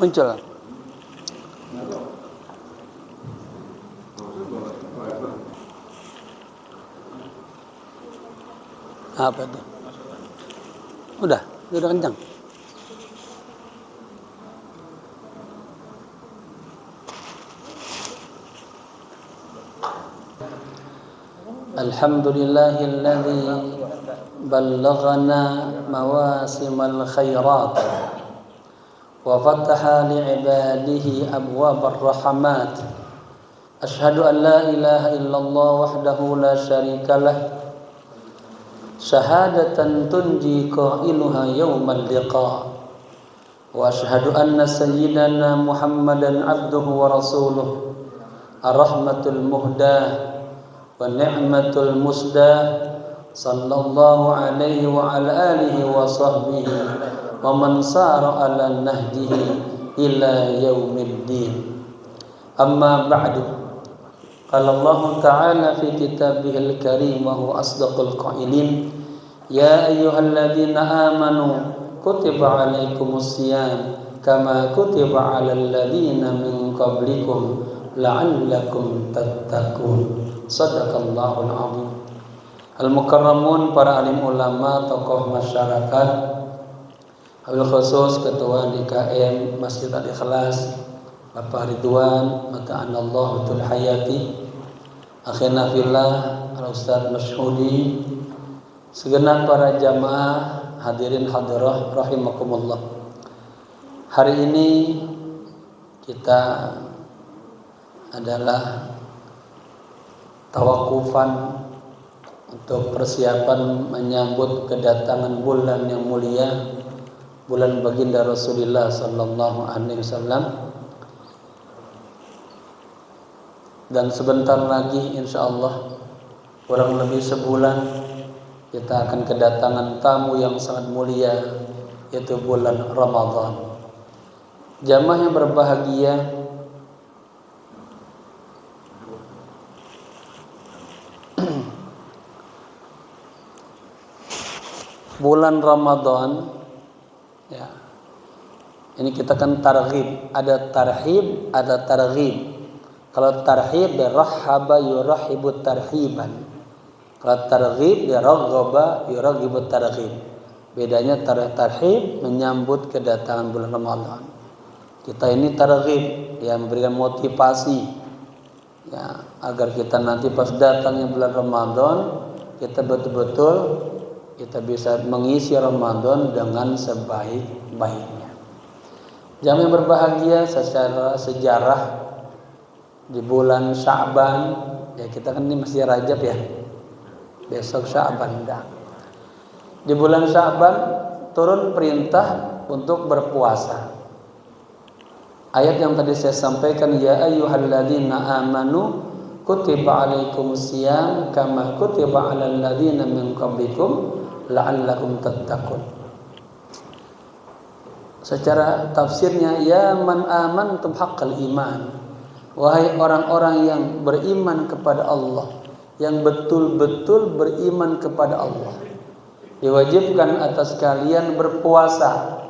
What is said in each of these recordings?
Muncul. Apa itu? Udah kencang. Alhamdulillahilladzi ballaghana mawasimal khairat wa fataha li'ibadihi abwabar rahmat. Ashhadu an la ilaha illallah wahdahu la syarikalah syahadatan tunji qailuha yawmal liqa. Wa ashhadu anna sayyidana Muhammadan abduhu wa rasuluh ar-rahmatul muhdah wa ni'matul musdah sallallahu alaihi wa ala alihi wa sahbihi wa man sara ala nahjihi ila yaumiddin. Amma ba'du. Qala Allah Ta'ala fi kitabihil karim wa huwa asdaqul qailin. Ya ayyuhalladzina amanu kutiba alaikumus siyam kama kutiba alal ladzina min qablikum la'allakum tattaqun. Shadaqallahul azim. Al-mukarramun, para alim ulama, tokoh masyarakat, wabil khusus Ketua DKM Masjid Al-Ikhlas Bapak Ridwan mata'anallahu tul hayati, akhina fillah al-ustaz Masyhudi, segenap para jamaah hadirin hadirah rahimakumullah. Hari ini kita adalah tawakufan untuk persiapan menyambut kedatangan bulan yang mulia, bulan baginda Rasulullah sallallahu alaihi wasallam. Dan sebentar lagi insyaallah kurang lebih sebulan kita akan kedatangan tamu yang sangat mulia, yaitu bulan Ramadan. Jamaah yang berbahagia, bulan Ramadan ya. Ini kita kan targhib, ada tarhib, ada targhib. Kalau tarhib rahaba yurahibu tarhiban. Kalau targhib raghaba yuraghibu targhib. Bedanya tarhib menyambut kedatangan bulan Ramadan. Kita ini targhib yang memberikan motivasi ya, agar kita nanti pas datangnya bulan Ramadan kita betul-betul kita bisa mengisi Ramadan dengan sebaik-baiknya. Jamaah yang berbahagia, secara sejarah di bulan Sya'ban ya, kita kan ini masih Rajab ya, besok Sya'ban dah. Di bulan Sya'ban turun perintah untuk berpuasa. Ayat yang tadi saya sampaikan, ya ayyuhalladzina amanu kutiba alaikumusiyam kama kutiba alal ladzina min qablikum la'allakum tattaqun. Secara tafsirnya, ya man amantum haqqal iman, wahai orang-orang yang beriman kepada Allah, yang betul-betul beriman kepada Allah, diwajibkan atas kalian berpuasa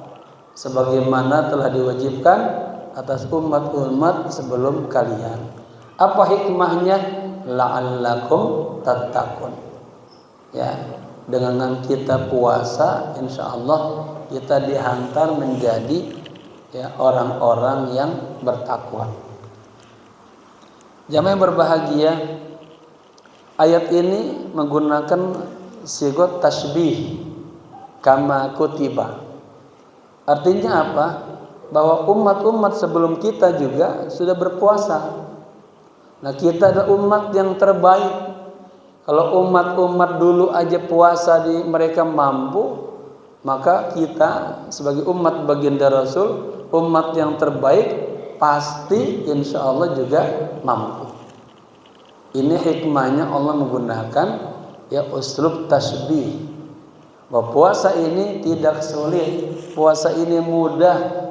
sebagaimana telah diwajibkan atas umat-umat sebelum kalian. Apa hikmahnya? La'allakum tattaqun. Ya, dengan kita puasa insyaallah kita dihantar menjadi ya orang-orang yang bertakwa. Jamaah yang berbahagia, ayat ini menggunakan sigot tasbih kama kutiba. Artinya apa? Bahwa umat-umat sebelum kita juga sudah berpuasa. Nah, kita adalah umat yang terbaik. Kalau umat-umat dulu aja puasa mereka mampu, maka kita sebagai umat baginda Rasul, umat yang terbaik, pasti insya Allah juga mampu. Ini hikmahnya Allah menggunakan ya uslub tasbih. Bahwa puasa ini tidak sulit, puasa ini mudah,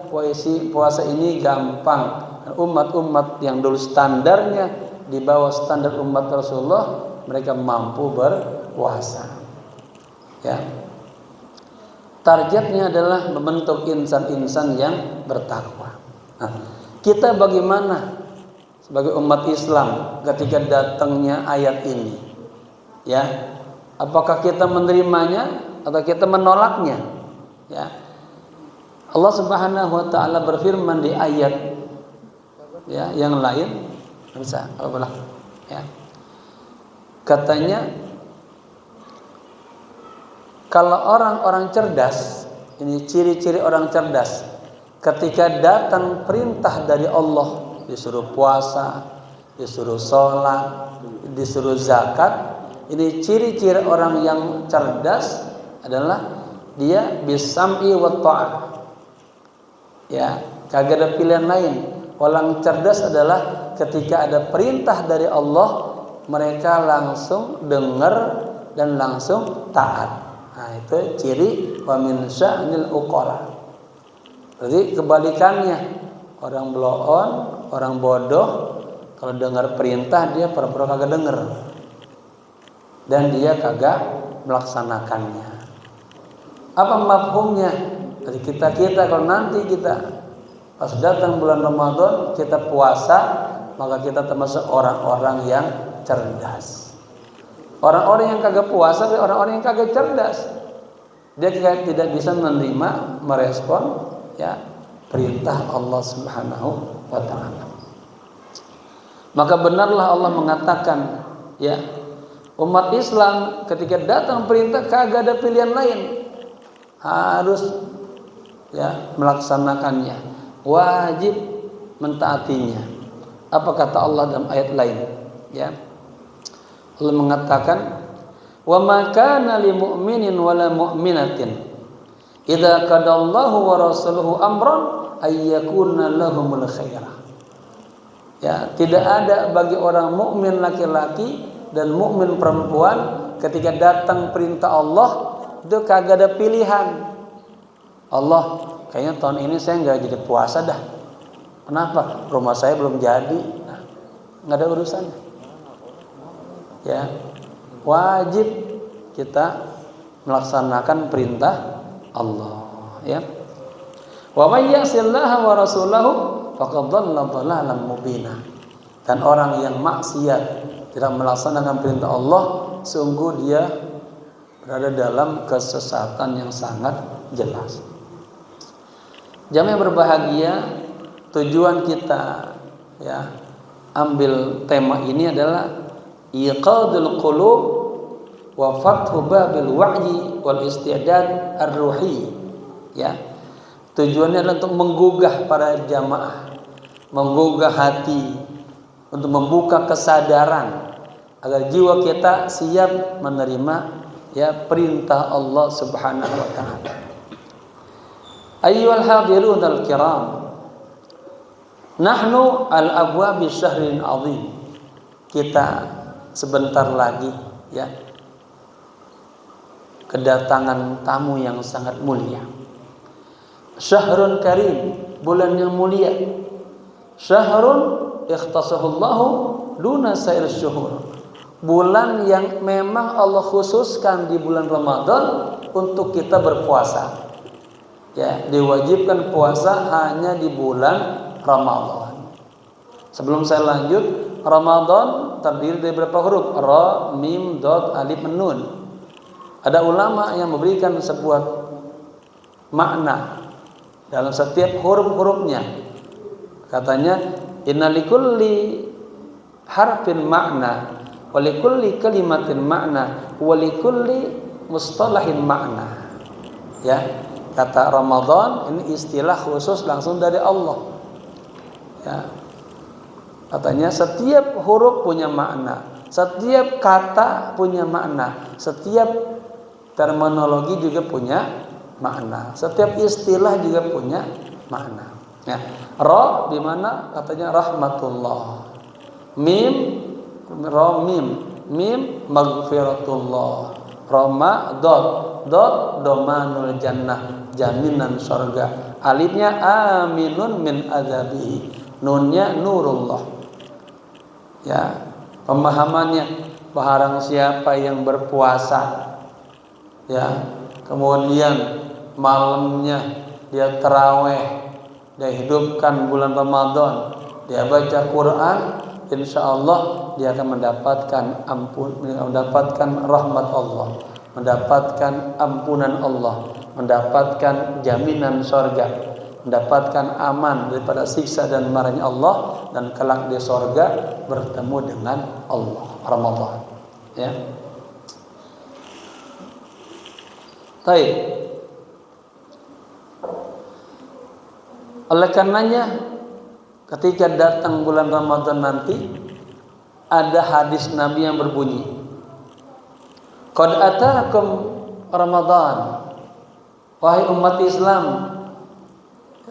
puasa ini gampang. Umat-umat yang dulu standarnya di bawah standar umat Rasulullah, mereka mampu berpuasa. Ya. Targetnya adalah membentuk insan-insan yang bertakwa. Nah, kita bagaimana sebagai umat Islam ketika datangnya ayat ini? Ya, apakah kita menerimanya atau kita menolaknya? Ya, Allah Subhanahu Wa Taala berfirman di ayat ya yang lain, bisa apa ya? Katanya kalau orang-orang cerdas, ini ciri-ciri orang cerdas, ketika datang perintah dari Allah, disuruh puasa, disuruh sholat, disuruh zakat, ini ciri-ciri orang yang cerdas adalah dia bisam'i wa ta'ah. Ya, kagak ada pilihan lain. Orang cerdas adalah ketika ada perintah dari Allah, mereka langsung dengar dan langsung taat. Nah, itu ciri wa min sya'nil uqala. Jadi kebalikannya, orang bloon, orang bodoh kalau dengar perintah dia pura-pura kagak dengar dan dia kagak melaksanakannya. Apa mafhumnya? Dari kita kalau nanti kita pas datang bulan Ramadan kita puasa, maka kita termasuk orang-orang yang cerdas. Orang-orang yang kagak puasa adalah orang-orang yang kagak cerdas. Dia tidak bisa menerima, merespon ya perintah Allah Subhanahu wa taala. Maka benarlah Allah mengatakan ya, umat Islam ketika datang perintah kagak ada pilihan lain. Harus ya melaksanakannya, wajib mentaatinya. Apa kata Allah dalam ayat lain? Ya, Allah mengatakan, wa ma kana lil mu'minin wala mu'minatin idza qadallahu wa rasuluhu amran ay yakuna lahumul khairah. Ya, tidak ada bagi orang mukmin laki-laki dan mukmin perempuan ketika datang perintah Allah itu kagak ada pilihan. Allah, kayaknya tahun ini saya nggak jadi puasa dah. Kenapa? Rumah saya belum jadi. Nah, nggak ada urusannya. Ya, wajib kita melaksanakan perintah Allah. Ya. Wa may ya'sillaha wa rasulahu faqad dhalla dhalalan mubina. Dan orang yang maksiat tidak melaksanakan perintah Allah, sungguh dia berada dalam kesesatan yang sangat jelas. Jamaah berbahagia, tujuan kita ya ambil tema ini adalah iqadul qulub wa fathu babil wa'yi wal istidad ar-ruhi. Ya. Tujuannya adalah untuk menggugah para jamaah, menggugah hati, untuk membuka kesadaran agar jiwa kita siap menerima ya perintah Allah Subhanahu wa taala. Ayyuhal hadirun al-kiram, nahnu al-abwabi syahrin azim. Kita sebentar lagi ya kedatangan tamu yang sangat mulia. Syahrun karim, bulan yang mulia. Syahrun ikhtasahullahu duna sair syuhur. Bulan yang memang Allah khususkan di bulan Ramadan untuk kita berpuasa. Ya, diwajibkan puasa hanya di bulan Ramadan. Sebelum saya lanjut, Ramadan terdiri dari berapa huruf? Ra, mim, dot, alif, nun. Ada ulama yang memberikan sebuah makna dalam setiap huruf-hurufnya. Katanya, inna likulli harfin makna, wa likulli kalimatin makna, wa likulli mustalahin makna. Ya, kata Ramadan ini istilah khusus langsung dari Allah. Ya. Katanya setiap huruf punya makna, setiap kata punya makna, setiap terminologi juga punya makna, setiap istilah juga punya makna. Ya. Ra di mana katanya rahmatullah. Mim ra mim maghfiratullah. Roma dot domanul jannah, jaminan surga. Alifnya aminun min azabihi. Nunnya nurullah. Ya, pemahamannya barang siapa yang berpuasa ya, kemudian malamnya dia tarawih dia hidupkan bulan Ramadan, dia baca Quran, insya Allah dia akan mendapatkan mendapatkan rahmat Allah, mendapatkan ampunan Allah, mendapatkan jaminan surga, mendapatkan aman daripada siksa dan marahnya Allah, dan kelak di surga bertemu dengan Allah. Ramadan, ya. Baik. Oleh karenanya ketika datang bulan Ramadan nanti ada hadis Nabi yang berbunyi, qad ataakum Ramadan, wahai umat Islam,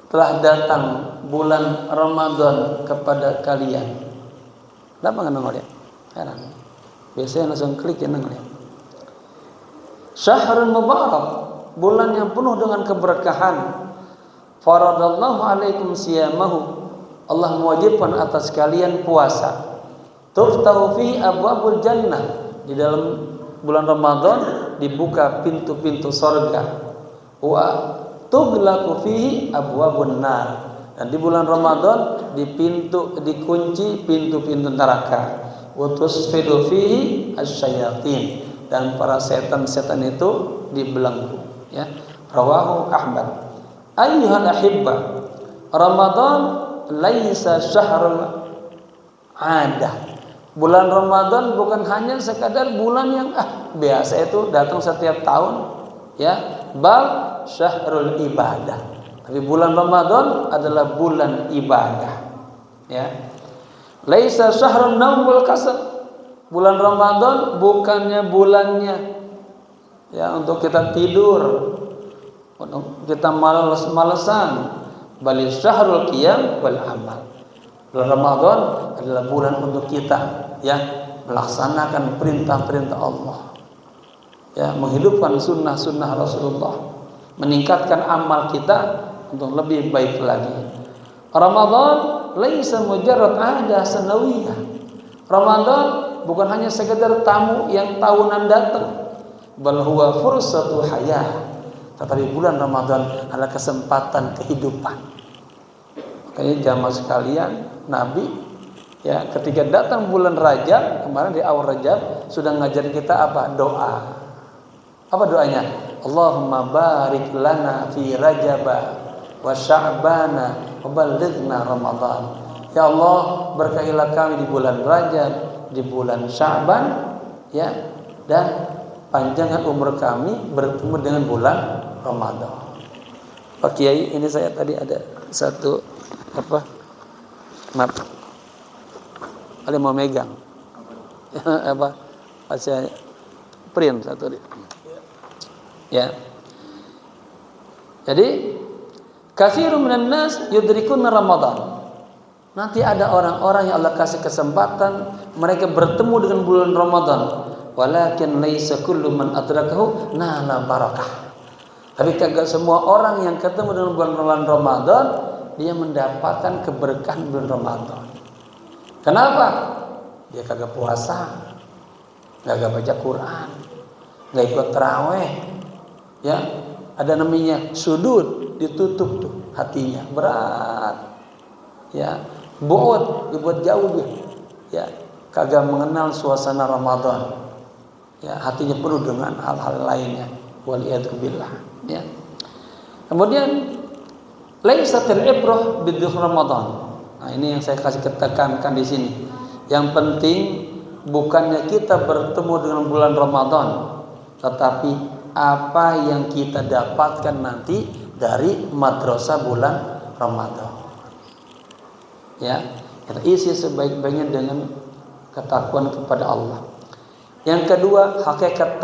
telah datang bulan Ramadan kepada kalian. Kenapa nggak nongol ya? Heran. Biasanya langsung klik ya nongol ya. Syahrul mubarak, bulan yang penuh dengan keberkahan. Faradallahu alaikum siyamahu, Allah mewajibkan atas kalian puasa. Tuftahu fihi abwabul jannah, di dalam bulan Ramadan dibuka pintu-pintu surga. Wa tughlaqu fihi abwabun nar, dan di bulan Ramadan dikunci pintu-pintu neraka. Wa tusfidu fihi asyayatin, dan para setan-setan itu dibelenggu, ya. Rawahu Ahmad. Ayyuhal ahibba, Ramadan laisa syahrul adah. Bulan Ramadan bukan hanya sekadar bulan yang biasa itu datang setiap tahun, ya. Bal syahrul ibadah. Tapi bulan Ramadan adalah bulan ibadah, ya. Laisa syahrun naum wal kasal. Bulan Ramadan bukannya bulannya, ya, untuk kita tidur, untuk kita malas-malesan. Bali syahrul qiyam wal amal. Bulan Ramadan adalah bulan untuk kita, ya, melaksanakan perintah-perintah Allah, ya, menghidupkan sunnah-sunnah Rasulullah, meningkatkan amal kita untuk lebih baik lagi. Ramadan laisa mujarrad ada sanawiyah. Ramadan bukan hanya sekedar tamu yang tahunan datang, bal huwa fursatu hayah. Tetapi bulan Ramadan adalah kesempatan kehidupan. Makanya jamaah sekalian, Nabi, ya, ketika datang bulan Rajab, kemarin di awal Rajab sudah ngajarin kita apa? Doa. Apa doanya? Allahumma barik lana fi Rajaba wa Sya'bana wa ballighna Ramadan. Ya Allah, berkahilah kami di bulan Rajab, di bulan Sya'ban, ya, dan panjangkan umur kami bertemu dengan bulan Ramadan. Pak Kiai, ini saya tadi ada satu maaf, ada mau megang saya print satu, ya. Jadi katsirun minan nas yudrikuna Ramadan. Nanti ada orang-orang yang Allah kasih kesempatan mereka bertemu dengan bulan Ramadan. Walakin laisa kullu man adrakahu nala barakah. Tapi kagak semua orang yang ketemu dengan bulan Ramadan dia mendapatkan keberkahan bulan Ramadan. Kenapa? Dia kagak puasa, kagak baca Quran, nggak ikut taraweh, ya. Ada namanya sudud, ditutup tuh hatinya, berat, ya. Buat dibuat jauh dia, ya. Kagak mengenal suasana Ramadan, ya. Hatinya penuh dengan hal-hal lainnya. Waliyadzubillah, ya. Kemudian laisatil ibrah bidhikr Ramadan. Nah, ini yang saya kasih tekankan di sini. Yang penting bukannya kita bertemu dengan bulan Ramadan, tetapi apa yang kita dapatkan nanti dari madrasah bulan Ramadan. Ya, kita isi sebaik-baiknya dengan ketakwaan kepada Allah. Yang kedua, hakikat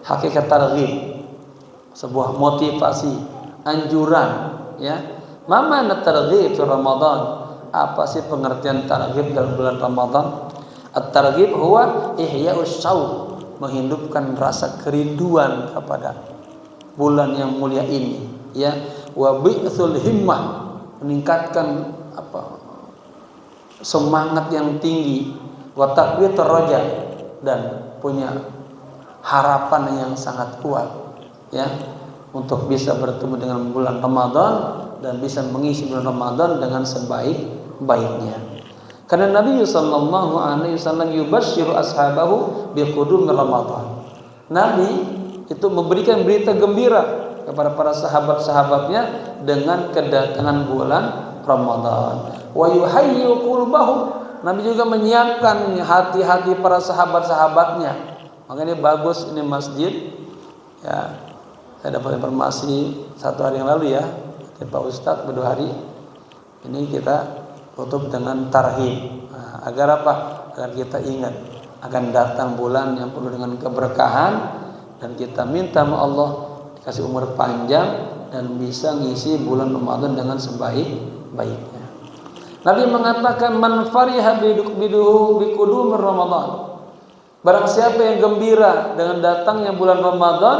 hakikat targhib, sebuah motivasi, anjuran, ya. Mama at-targhib fi Ramadan. Apa sih pengertian targhib dalam bulan Ramadan? At-targhib huwa ihya'us syauq, menghidupkan rasa kerinduan kepada bulan yang mulia ini, ya. Wa bi'tsul himmah, meningkatkan semangat yang tinggi. Wa taqwitur raja, dan punya harapan yang sangat kuat, ya. untuk bisa bertemu dengan bulan Ramadan dan bisa mengisi bulan Ramadan dengan sebaik-baiknya. Karena Nabi sallallahu alaihi wasallam yubashshiru ashabahu biqudum Ramadan. Nabi itu memberikan berita gembira kepada para sahabat-sahabatnya dengan kedatangan bulan Ramadan. Wa yuhayyu qulubahum. Nabi juga menyiapkan hati-hati para sahabat-sahabatnya. Makanya bagus ini masjid. Ya, saya dapat informasi 1 hari yang lalu ya, dari Pak Ustadz berdua hari. Ini kita tutup dengan tarhib. Nah, agar apa? Agar kita ingat akan datang bulan yang penuh dengan keberkahan dan kita minta sama Allah dikasih umur panjang dan bisa ngisi bulan Ramadan dengan sebaik-baiknya. Nabi mengatakan man fariha biqudumir Ramadan. Barang siapa yang gembira dengan datangnya bulan Ramadan,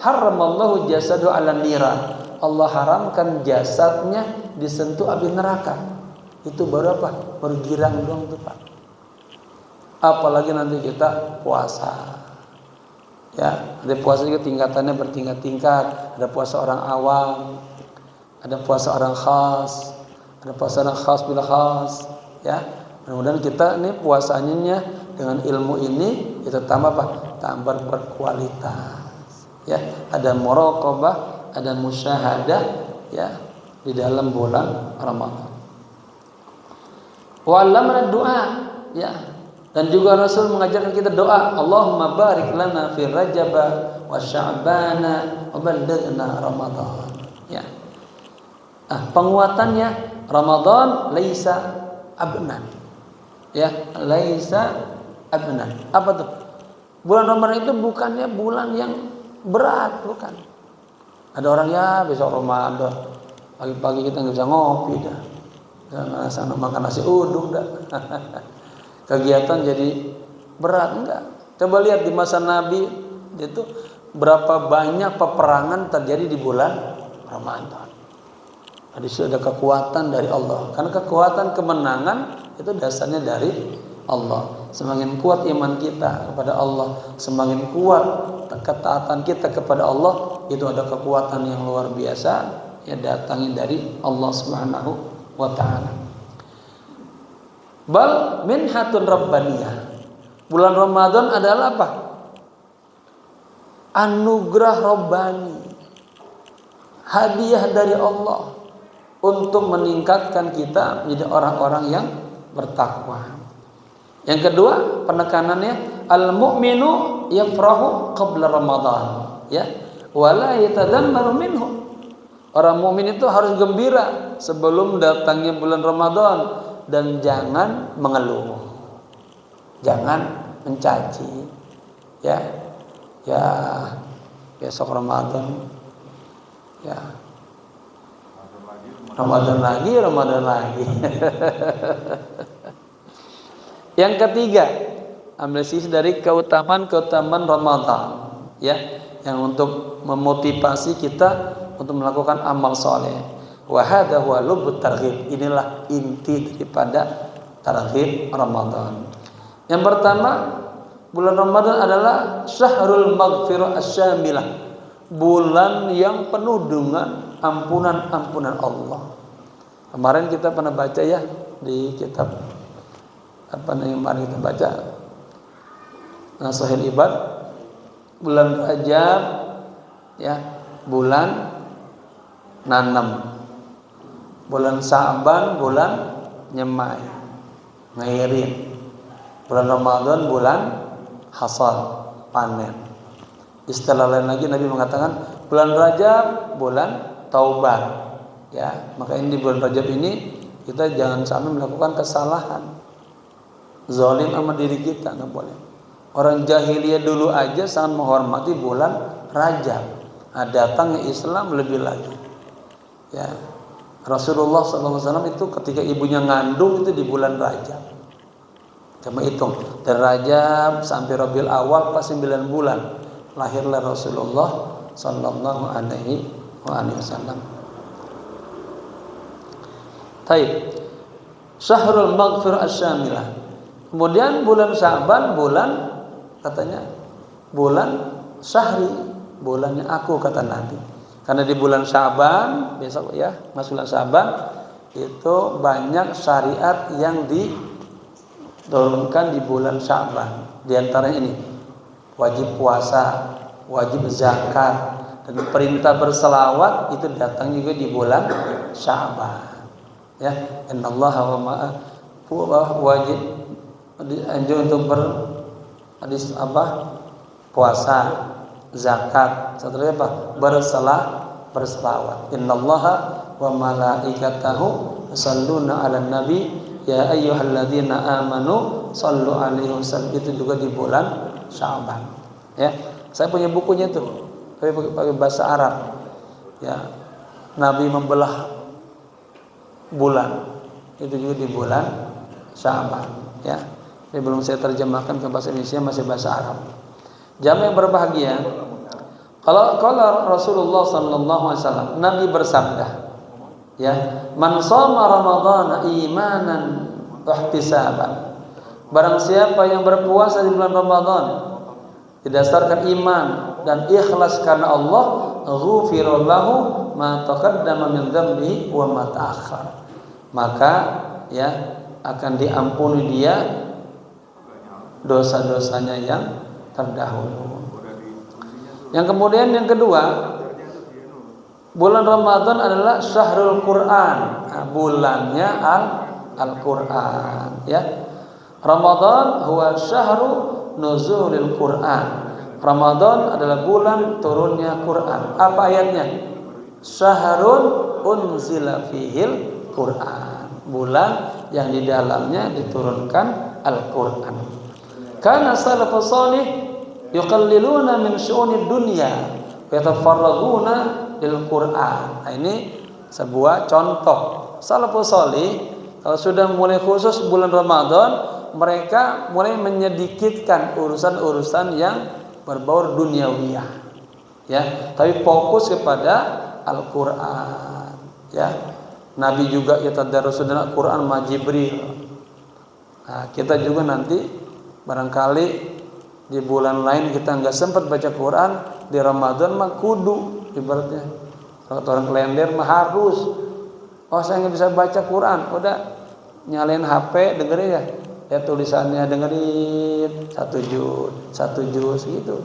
haramallahu jasadu 'ala niran. Allah haramkan jasadnya disentuh api neraka. Itu baru apa? Baru girang doang tuh, Pak. Apalagi nanti kita puasa. Ya, ada puasa juga tingkatannya bertingkat-tingkat. Ada puasa orang awam, ada puasa orang khas, ada puasa orang khas bila khas. Ya, mudah-mudahan kita ini puasanya dengan ilmu ini kita tambah apa? Tambah berkualitas. Ya, ada muraqabah, ada musyahadah ya di dalam bulan Ramadan. Wa 'allamana du'a ya. Dan juga Rasul mengajarkan kita doa, Allahumma barik lana fi Rajab wa Sya'bana wa ballighna Ramadan. Ya. Penguatannya Ramadan laisa abnan. Ya, laisa abnan. Apa tuh? Bulan Ramadan itu bukannya bulan yang berat, bukan. Ada orang ya besok Ramadan, pagi-pagi kita nggak bisa ngopi dah, sana makan nasi uduk dah. Kegiatan jadi berat enggak? Coba lihat di masa Nabi itu berapa banyak peperangan terjadi di bulan Ramadan. Di situ ada kekuatan dari Allah. Karena kekuatan kemenangan itu dasarnya dari Allah. Semakin kuat iman kita kepada Allah, semakin kuat ketaatan kita kepada Allah, itu ada kekuatan yang luar biasa yang datangnya dari Allah Subhanahu wa taala. Bal minhatun rabbaniyah. Bulan Ramadan adalah apa? Anugerah Rabbani. Hadiah dari Allah untuk meningkatkan kita menjadi orang-orang yang bertakwa. Yang kedua, penekanannya al-mu'minu yafrahu qabla Ramadan, ya. Wala yatadammaru minhu. Orang mukmin itu harus gembira sebelum datangnya bulan Ramadan dan jangan mengeluh. Jangan mencaci. Ya. Ya, besok Ramadan. Ya. Ramadan lagi. Yang ketiga, ambil sisi dari keutamaan Ramadan, ya, yang untuk memotivasi kita untuk melakukan amal soleh. Wa hadza huwa lubbut targhib. Inilah inti daripada targhib Ramadan. Yang pertama, bulan Ramadan adalah syahrul maghfirah asyamilah. Bulan yang penuh dengan ampunan Allah. Kemarin kita pernah baca ya di kitab apa yang kemarin kita baca Sahih Ibad, bulan Rajab ya, bulan nanam, bulan Sa'ban bulan nyemai ngairin, bulan Ramadan bulan hasad panen. Istilah lain lagi Nabi mengatakan bulan Rajab bulan taubat ya. Maka ini di bulan Rajab ini kita jangan sampai melakukan kesalahan, zalim sama diri kita, nggak boleh. Orang jahiliyah dulu aja sangat menghormati bulan Rajab. Nah, datangnya Islam lebih lagi. Ya, Rasulullah SAW itu ketika ibunya ngandung itu di bulan Rajab. Coba hitung dari Rajab sampai Rabiul Awal pas 9 bulan lahirlah Rasulullah Sallallahu Alaihi Wasallam. Taib. Syahrul Maghfirah Asyamilah. Kemudian bulan Sa'ban bulan katanya bulan syahri, bulannya aku kata Nabi. Karena di bulan Sya'ban, besok ya, masuk bulan Sya'ban itu banyak syariat yang diturunkan di bulan Sya'ban. Di antaranya ini, wajib puasa, wajib zakat, dan perintah berselawat itu datang juga di bulan Sya'ban. Ya, innallaha wajib dianjur untuk puasa, zakat, seterusnya apa? Berselawat. Innallaha wa malaikatahu yusholluna 'alan nabi ya ayyuhalladzina amanu shallu 'alaihi wasallam. Itu juga di bulan Sya'ban. Ya, saya punya bukunya tuh, tapi pakai bahasa Arab. Ya, Nabi membelah bulan itu juga di bulan Sya'ban. Ya, ini belum saya terjemahkan ke bahasa Indonesia, masih bahasa Arab. Jamaah yang berbahagia, kalau Rasulullah sallallahu alaihi wasallam, Nabi bersabda, ya, man shoma ramadhana imanan wa ihtisaban. Barang siapa yang berpuasa di bulan Ramadan didasarkan iman dan ikhlas karena Allah, ghufira lahu ma taqaddama min dhanbihi wa ma ta'akhkhar. Maka ya akan diampuni dia dosa-dosanya yang terdahulu. Yang kemudian yang kedua, bulan Ramadan adalah syahrul Quran. Nah, bulannya Al-Quran, ya. Ramadan huwa syahru nuzulil Quran. Ramadan adalah bulan turunnya Quran. Apa ayatnya? Syahrun unzila fihil Quran. Bulan yang di dalamnya diturunkan Al-Quran. Karena salafus salih yuqalliluna min syu'unid dunya wa yatafarraguna lil Quran. Nah, ini sebuah contoh. Salafus salih kalau sudah mulai khusus bulan Ramadan, mereka mulai menyedikitkan urusan-urusan yang berbau duniawiyah. Ya, tapi fokus kepada Al-Quran. Ya. Nabi juga yatadarrusun Al-Quran ma Jibril. Nah, kita juga nanti barangkali di bulan lain kita nggak sempat baca Quran, di Ramadan mah kudu ibaratnya. Kalau orang kelender mah harus. Oh, saya nggak bisa baca Quran, udah nyalain HP dengerin ya. Ya tulisannya dengerin satu juz gitu.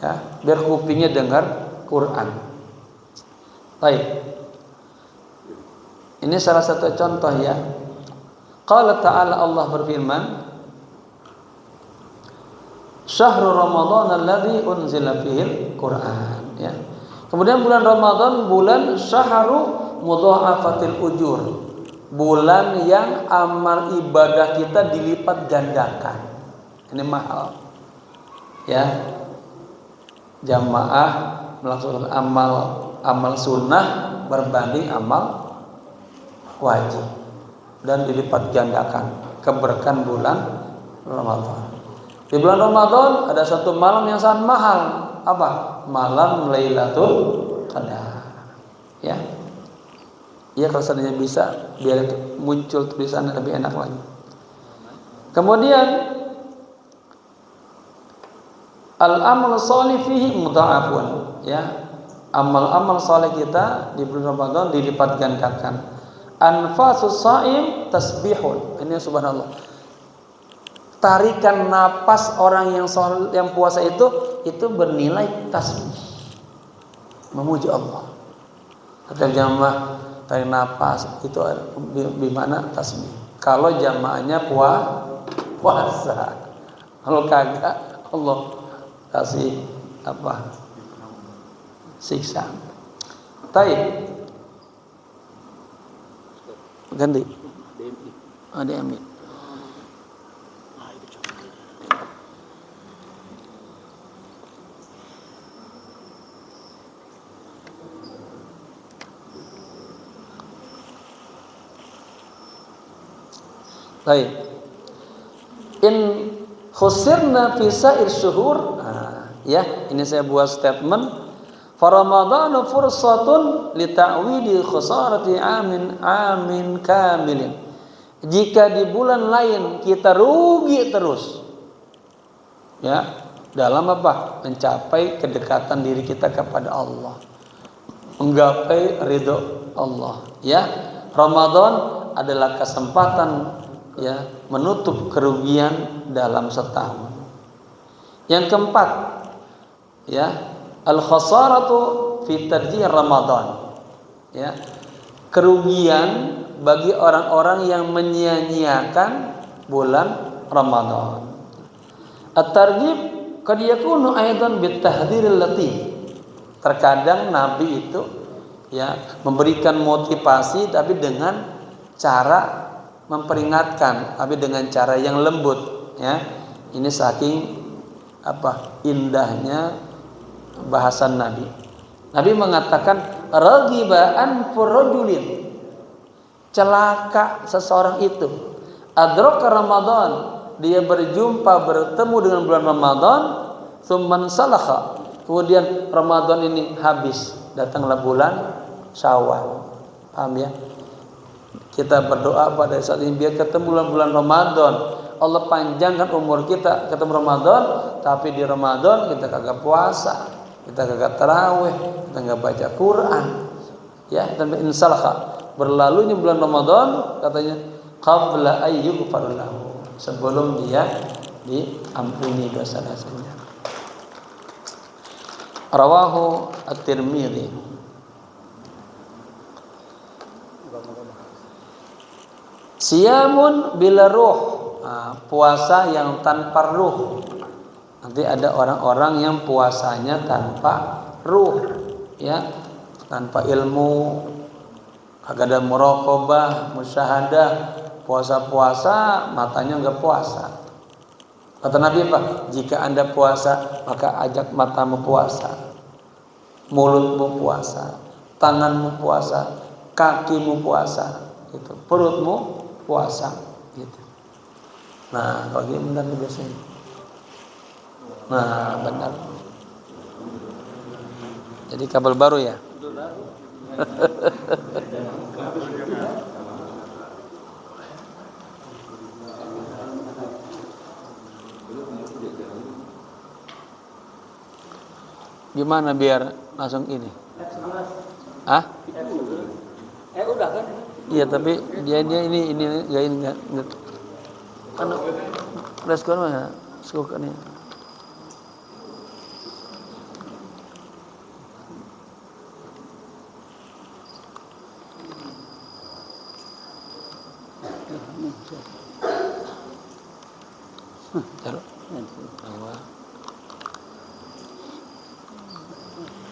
Ya, biar kupingnya dengar Quran. Baik. Ini salah satu contoh ya. Qala ta'ala, Allah berfirman, Syahrul Ramadan alladzi unzila fihil Quran, ya. Kemudian bulan Ramadan bulan syahru mudha'afatil ujur. Bulan yang amal ibadah kita dilipat gandakan. Ini mahal. Ya. Jamaah melaksanakan amal sunnah berbanding amal wajib dan dilipat gandakan keberkahan bulan Ramadan. Di bulan Ramadan ada satu malam yang sangat mahal. Apa? Malam Lailatul Qadar. Ya. Ya, kalau seandainya bisa biar muncul tulisannya lebih enak lagi. Kemudian al-amal shalih fihi mudha'afun, ya. Amal-amal saleh kita di bulan Ramadan dilipat gandakan. Anfasus shaim tasbihun. Ini subhanallah. Tarikan napas orang yang puasa itu bernilai tasbih. Memuji Allah. Kata jamaah, tarik napas itu di mana tasbih. Kalau jamaahnya puasa. Kalau kagak Allah kasih apa? Siksa. Taib. Ganti. DMI. Baik. In khusirna fi sa'ir syuhur. Ya, ini saya buat statement. Fa Ramadhanu fursatun li ta'widi khusarati amin kamilin. Jika di bulan lain kita rugi terus, ya, dalam apa? Mencapai kedekatan diri kita kepada Allah, menggapai ridho Allah. Ya, Ramadan adalah kesempatan ya menutup kerugian dalam setahun. Yang keempat, ya, al-khasaratu fi tarjih Ramadan. Ya, kerugian bagi orang-orang yang menyia-nyiakan bulan Ramadan. At-targhib qad yakunu aidan bitahdhiril latif. Terkadang Nabi itu ya memberikan motivasi tapi dengan cara memperingatkan, tapi dengan cara yang lembut, ya. Ini saking indahnya bahasan Nabi. Nabi mengatakan raghiba an furrajulin, celaka seseorang itu adraka Ramadan, dia bertemu dengan bulan Ramadan, tsumman salakha, kemudian Ramadan ini habis, datanglah bulan Syawal. Paham ya? Kita berdoa pada saat ini biar ketemu bulan Ramadan, Allah panjangkan umur kita ketemu Ramadan, tapi di Ramadan kita kagak puasa, kita kagak tarawih, kita kagak baca Quran. Ya, dan insalakha, berlalunya bulan Ramadan katanya qabla ayyughfar lahu, sebelum dia diampuni dosa-dosanya. Rawahu At-Tirmidzi. Siyamun bila ruh, puasa yang tanpa ruh. Nanti ada orang-orang yang puasanya tanpa ruh, ya, tanpa ilmu, kagak ada muraqabah, musyahadah, puasa-puasa matanya enggak puasa. Kata Nabi apa? Jika Anda puasa, maka ajak matamu puasa, mulutmu puasa, tanganmu puasa, kakimu puasa, gitu, perutmu puasa, gitu. Nah, kalau gini benar nih biasanya. Nah, benar. Jadi kabel baru ya. Gimana biar langsung ini? Udah kan? Iya, tapi dia ini enggak kan respon mana? Suka nih.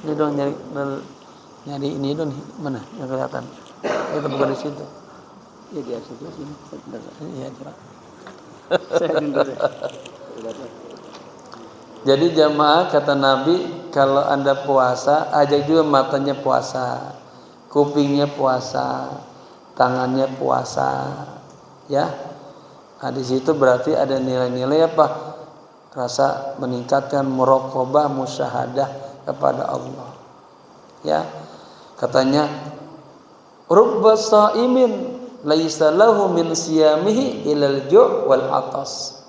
Ini dong nyari ini dong, mana yang kelihatan? Kita buka di situ. Ya di situ sini. Iya, Pak. Jadi jamaah, kata Nabi, kalau Anda puasa, ajak juga matanya puasa, kupingnya puasa, tangannya puasa, ya. Nah, di situ berarti ada nilai-nilai apa? Rasa meningkatkan muraqabah, musyahadah kepada Allah. Ya. Katanya rubba sha'imin laisa lahu min siyamihi ilal ju' wal atas.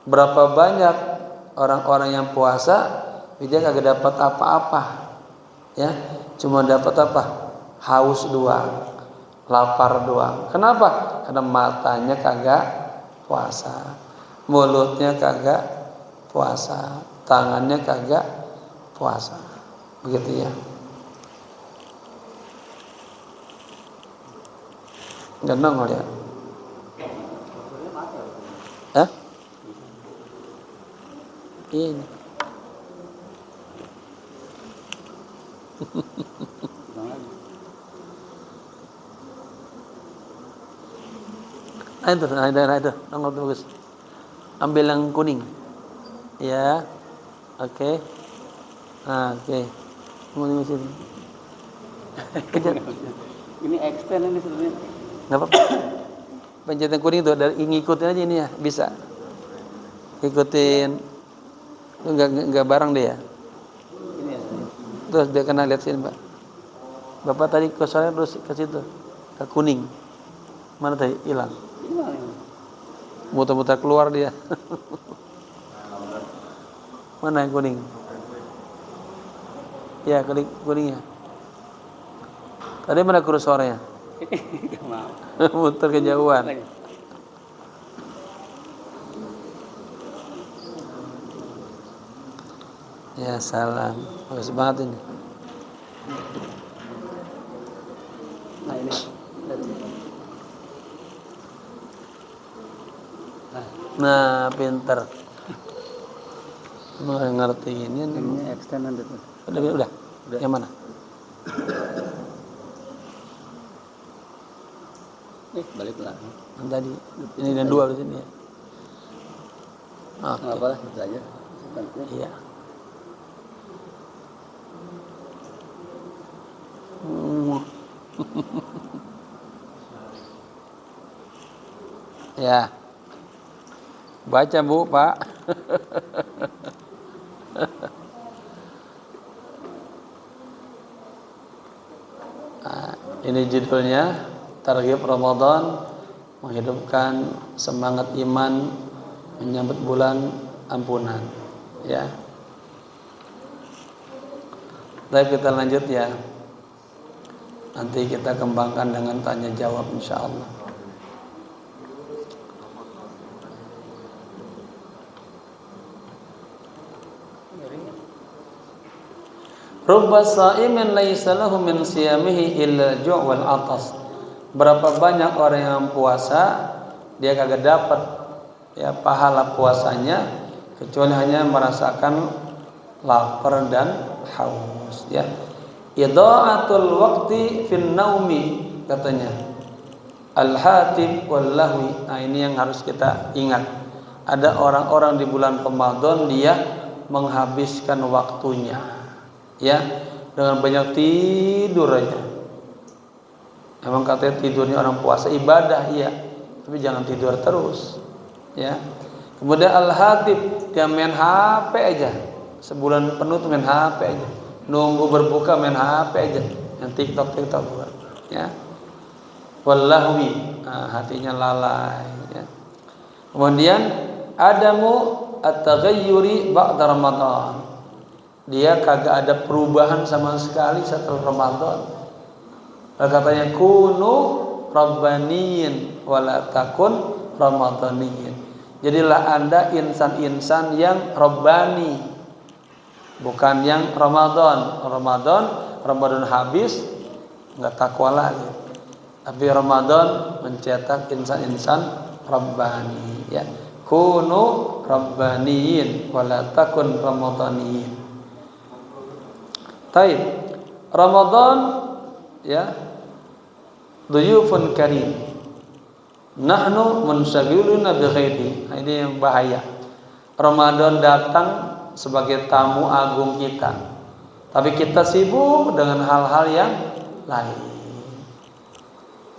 Berapa banyak orang-orang yang puasa dia kagak dapat apa-apa, ya, cuma dapat apa? Haus doang, lapar doang. Kenapa? Karena matanya kagak puasa, mulutnya kagak puasa, tangannya kagak puasa, begitu ya. Nggak nongol ya? Ini. Itu, nongol bagus. Ambil yang kuning. Ya, oke. Oke. Mau sini. Ini extend ini sebenarnya. Nggak apa-apa. Pencet yang kuning itu, ngikutin aja ini ya, bisa. Ikutin. Enggak bareng deh ya. Ini ya. Terus biar kena lihat sini, Pak. Bapak tadi ke sana terus ke situ. Ke kuning. Mana tadi? Hilang. Muter-muter keluar dia. Mana yang kuning? Ya, kuningnya. Tadi mana kurus suaranya? Muter kejauhan. Ya salam. Bagus banget ini. Nah ini. Nah, pinter. Mau ngerti ini. Ini extend nanti. Udah. Yang mana? Balik lagi. Yang tadi. Ini dan 2 di sini ya. Oke. Apa lah, itu aja. Iya. Ya. Baca Bu, Pak. Nah, ini judulnya Targhib Ramadan, menghidupkan semangat iman menyambut bulan ampunan. Ya. Baik, kita lanjut ya. Nanti kita kembangkan dengan tanya jawab insyaallah. Rubba sa'imin laisa lahu min siyamihi illa ju' wal atas. Berapa banyak orang yang puasa dia kagak dapat ya pahala puasanya kecuali hanya merasakan lapar dan haus ya. Idha'atul waqti fin naumi katanya. Al-hatib wal lahwi. Nah, ini yang harus kita ingat. Ada orang-orang di bulan Ramadan dia menghabiskan waktunya ya dengan banyak tidur aja. Emang katanya tidurnya orang puasa ibadah iya, tapi jangan tidur terus ya. Kemudian al-hatib dia main HP aja sebulan penuh tuh main HP aja, nunggu berbuka main HP aja, yang TikTok ya. Wallahwi, nah, hatinya lalai ya. Kemudian adamu at-taghayyuri ba'da Ramadan. Dia kagak ada perubahan sama sekali setelah Ramadan. Katanya kunu rabbaniyin wala takun ramadaniyin. Jadilah Anda insan-insan yang rabbani, bukan yang Ramadan habis enggak takwa lagi. Tapi Ramadan mencetak insan-insan rabbani ya. Kunu rabbaniyin wala takun ramadaniyin. Taib Ramadan ya duyufun karim nahnu munsyagiluna bi ghairi. Ini yang bahaya. Ramadan datang sebagai tamu agung kita, tapi kita sibuk dengan hal-hal yang lain.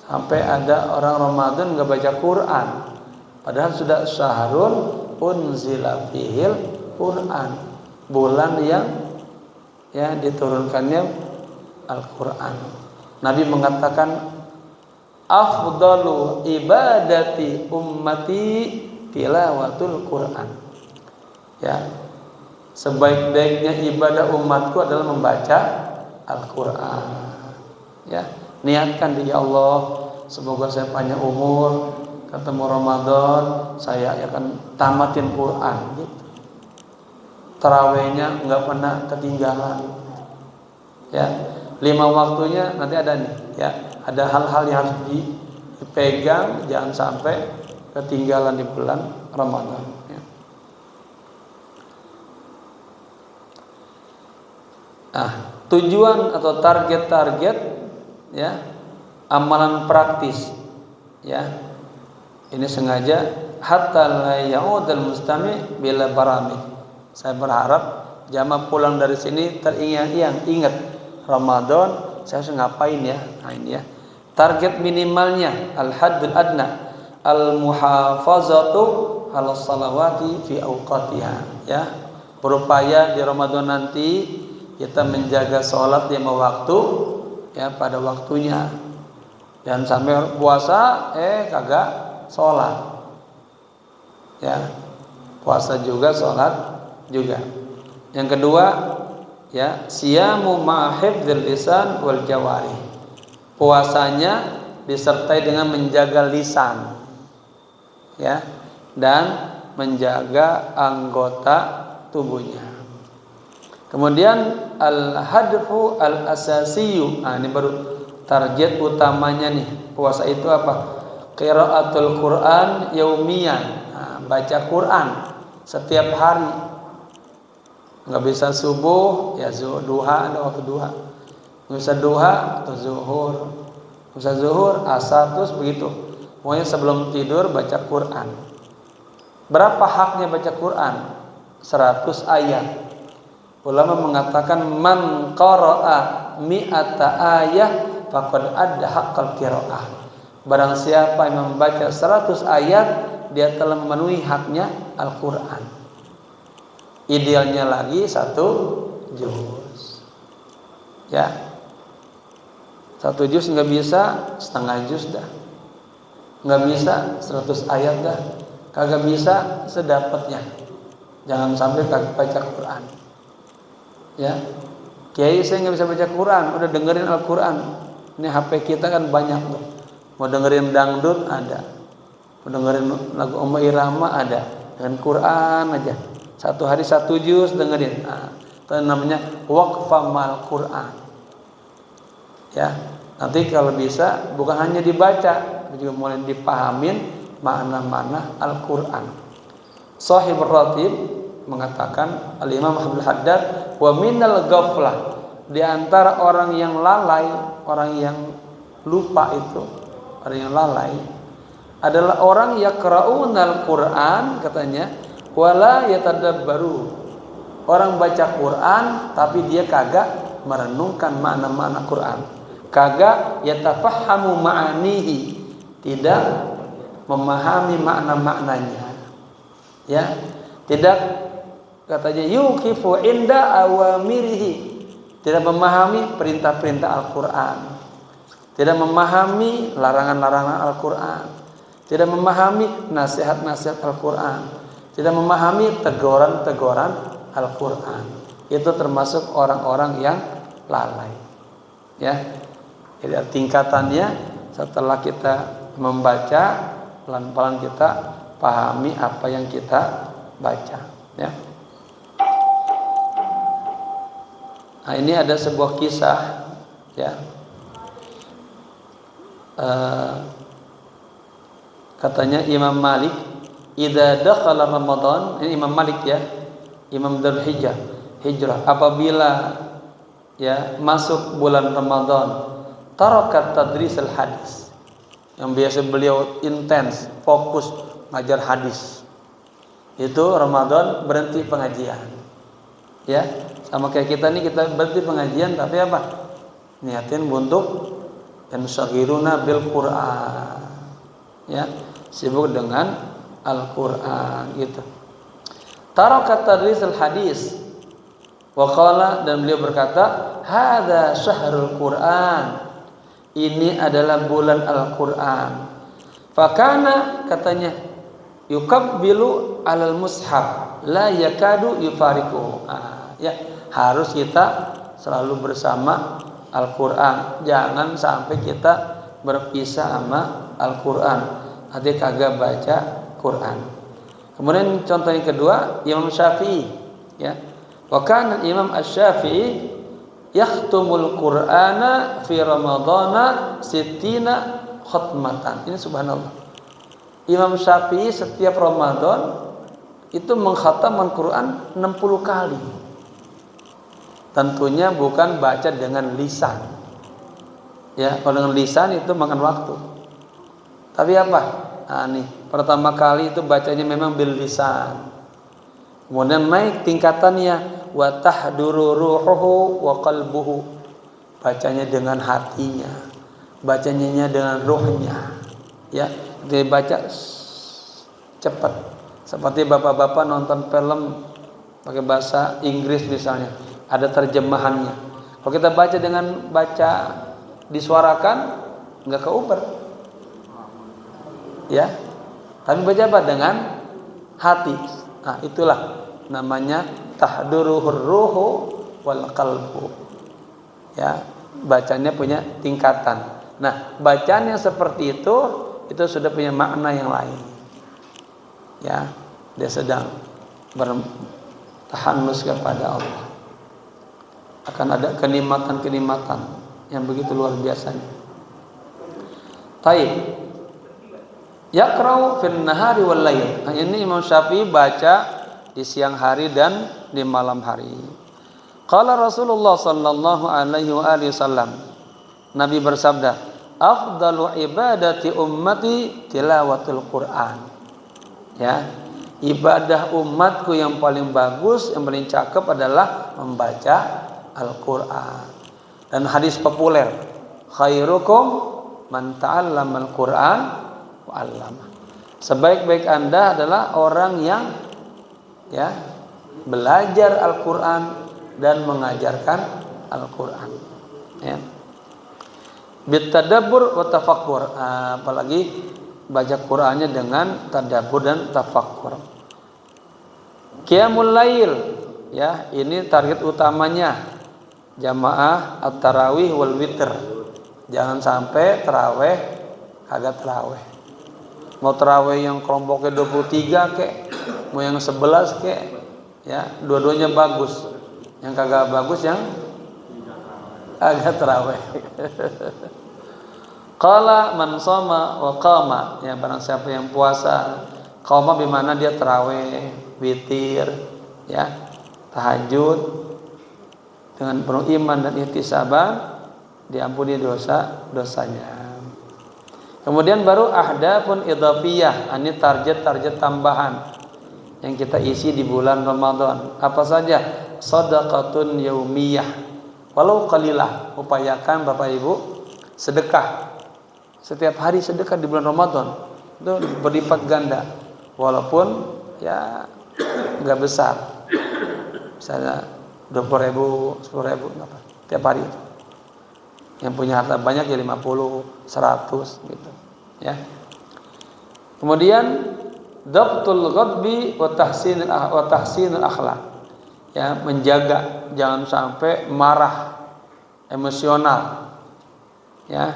Sampai ada orang Ramadan enggak baca Quran, padahal sudah syahrun unzila fihil Quran, bulan yang ya diturunkannya Al-Quran. Nabi mengatakan afdalu ibadati ummati tilawatul Quran. Ya, sebaik-baiknya ibadah umatku adalah membaca Al-Quran. Ya, niatkan di Allah, semoga saya panjang umur, ketemu Ramadan, saya akan tamatin Quran gitu. Tarawihnya nggak pernah ketinggalan ya, 5 waktunya nanti ada nih ya, ada hal-hal yang harus dipegang, jangan sampai ketinggalan di bulan Ramadan ya. Nah, tujuan atau target-target ya amalan praktis ya, ini sengaja hatta la ya'udal mustami' bila barami. Saya berharap jamaah pulang dari sini ingat Ramadan saya harus ngapain ya. Nah, ini ya. Target minimalnya al-haddul adna al-muhafazatu 'ala shalawati fi awqatiha ya. Berupaya di Ramadan nanti kita menjaga sholat 5 waktu ya pada waktunya. Jangan sampai puasa kagak sholat. Ya. Puasa juga sholat juga. Yang kedua, ya, siyamu ma'hifdzil lisan wal jawari. Puasanya disertai dengan menjaga lisan, ya, dan menjaga anggota tubuhnya. Kemudian al-hadfu al-asasiyu. Nah, ini baru target utamanya nih. Puasa itu apa? Qiraatul Quran yaumiyan. Nah, baca Quran setiap hari. Enggak bisa subuh, ya duha, ada waktu duha. Enggak bisa duha atau zuhur. Enggak bisa zuhur, asar, terus begitu. Pokoknya sebelum tidur baca Quran. Berapa haknya baca Quran? 100 ayat. Ulama mengatakan man qara'a mi'ata ayah faqad adda haqqal qiraah. Barang siapa yang membaca 100 ayat, dia telah memenuhi haknya Al-Qur'an. Idealnya lagi 1 juz. Ya. 1 juz enggak bisa, setengah juz dah. Enggak bisa 100 ayat dah. Kagak bisa sedapatnya. Jangan sampai kagak baca Quran. Ya, kiai saya nggak bisa baca Quran, udah dengerin Al-Quran. Ini HP kita kan banyak tuh. Mau dengerin dangdut ada, mau dengerin lagu Oma Irama ada. Dengan Quran aja, 1 hari 1 juz dengerin. Nah, itu namanya waqfa mal Quran. Ya, nanti kalau bisa bukan hanya dibaca, juga mulai dipahamin makna-makna Al-Quran. Shahih Ratib mengatakan, Al-Imam Abdul Haddad, wa minal ghaflah, di antara orang yang lalai, orang yang lupa itu, orang yang lalai adalah orang yaqra'unal Quran, katanya, wala yatadabbaru. Orang baca Quran tapi dia kagak merenungkan makna-makna Quran. Kagak yatafahhamu ma'anihi, tidak memahami makna-maknanya. Ya, tidak, katanya yuqifu inda awamirihi, tidak memahami perintah-perintah Al-Quran, tidak memahami larangan-larangan Al-Quran, tidak memahami nasihat-nasihat Al-Quran, tidak memahami teguran-teguran Al-Quran. Itu termasuk orang-orang yang lalai. Ya, jadi tingkatannya setelah kita membaca, pelan-pelan kita pahami apa yang kita baca. Ya. Nah, ini ada sebuah kisah, ya. Katanya Imam Malik, idza dakhala Ramadan, ini Imam Malik ya, Imam Darul Hijrah, apabila ya masuk bulan Ramadan, tarakat tadris al-hadis. Yang biasa beliau intens, fokus ngajar hadis. Itu Ramadan berhenti pengajian. Ya, sama kayak kita nih, kita berhenti pengajian tapi apa? Niatin untuk yansagiruna bil Quran. Ya, sibuk dengan Al-Quran gitu. Tarakat tadris al-hadis. Wa qala, dan beliau berkata, hadza syahrul Quran. Ini adalah bulan Al-Quran. Fakana, katanya, yukabbilu alal mushaf la yakadu yufariquhu. Ya, harus kita selalu bersama Al-Quran. Jangan sampai kita berpisah sama Al-Quran. Nanti kagak baca Quran. Kemudian contoh yang kedua, Imam Syafi'i, ya. Wa kana Imam Asy-Syafi'i yakhtumul Qur'ana fi Ramadhana 60 khatmatan. Ini subhanallah. Imam Syafi'i setiap Ramadan itu mengkhatamkan Quran 60 kali. Tentunya bukan baca dengan lisan. Ya, kalau dengan lisan itu makan waktu. Tapi apa? Nah, nih, pertama kali itu bacanya memang bil lisan. Kemudian naik tingkatannya, wa tahduru ruhuhu wa qalbuhu. Bacanya dengan hatinya, bacanya dengan ruhnya. Ya, dia baca cepat. Seperti bapak-bapak nonton film pakai bahasa Inggris misalnya, ada terjemahannya. Kalau kita baca dengan baca disuarakan, nggak keuber. Ya, tapi baca apa? Dengan hati. Nah, itulah namanya tahduruhur ruhu wal qalbu. Ya, bacanya punya tingkatan. Nah, bacaan yang seperti itu sudah punya makna yang lain. Ya, dia sedang bertahanus kepada Allah. Akan ada kenikmatan-kenikmatan yang begitu luar biasanya. Taib. Yaqra'u fil nahari wal lail. Ini Imam Syafi'i baca di siang hari dan di malam hari. Qala Rasulullah sallallahu alaihi wa alihi wasallam. Nabi bersabda, "Afdalu ibadati ummati tilawatul Qur'an." Ya, ibadah umatku yang paling bagus, yang paling cakep adalah membaca Al-Qur'an. Dan hadis populer, khairukum man ta'allamal Qur'an wa 'allama. Sebaik-baik Anda adalah orang yang ya belajar Al-Qur'an dan mengajarkan Al-Qur'an. Ya. Bitadabbur wa tafakkur, apalagi baca Qur'annya dengan tadabbur dan tafakkur. Qiyamul lail, ya, ini target utamanya jamaah at-tarawih wal witr. Jangan sampai tarawih kagak tarawih. Mau tarawih yang kelompoknya 23 kek, mau yang 11 kek, ya, dua-duanya bagus. Yang kagak bagus yang agak tarawih. Qala man shoma wa qama, ya, barang siapa yang puasa, qama bimana dia tarawih, witir, ya, tahajud dengan penuh iman dan ihtisaban, diampuni dosanya. Kemudian baru ahdafun idhafiyah, ini target-target tambahan yang kita isi di bulan Ramadan. Apa saja? Shadaqatun yaumiyah, walau qalilah. Upayakan Bapak Ibu sedekah. Setiap hari sedekah di bulan Ramadan itu berlipat ganda, walaupun ya enggak besar. Misalnya 20.000, 10.000, apa? Tiap hari itu. Yang punya harta banyak ya 50, 100 gitu, ya. Kemudian dabtul ghadbi wa tahsinul akhlaq. Ya, menjaga jangan sampai marah, emosional. Ya.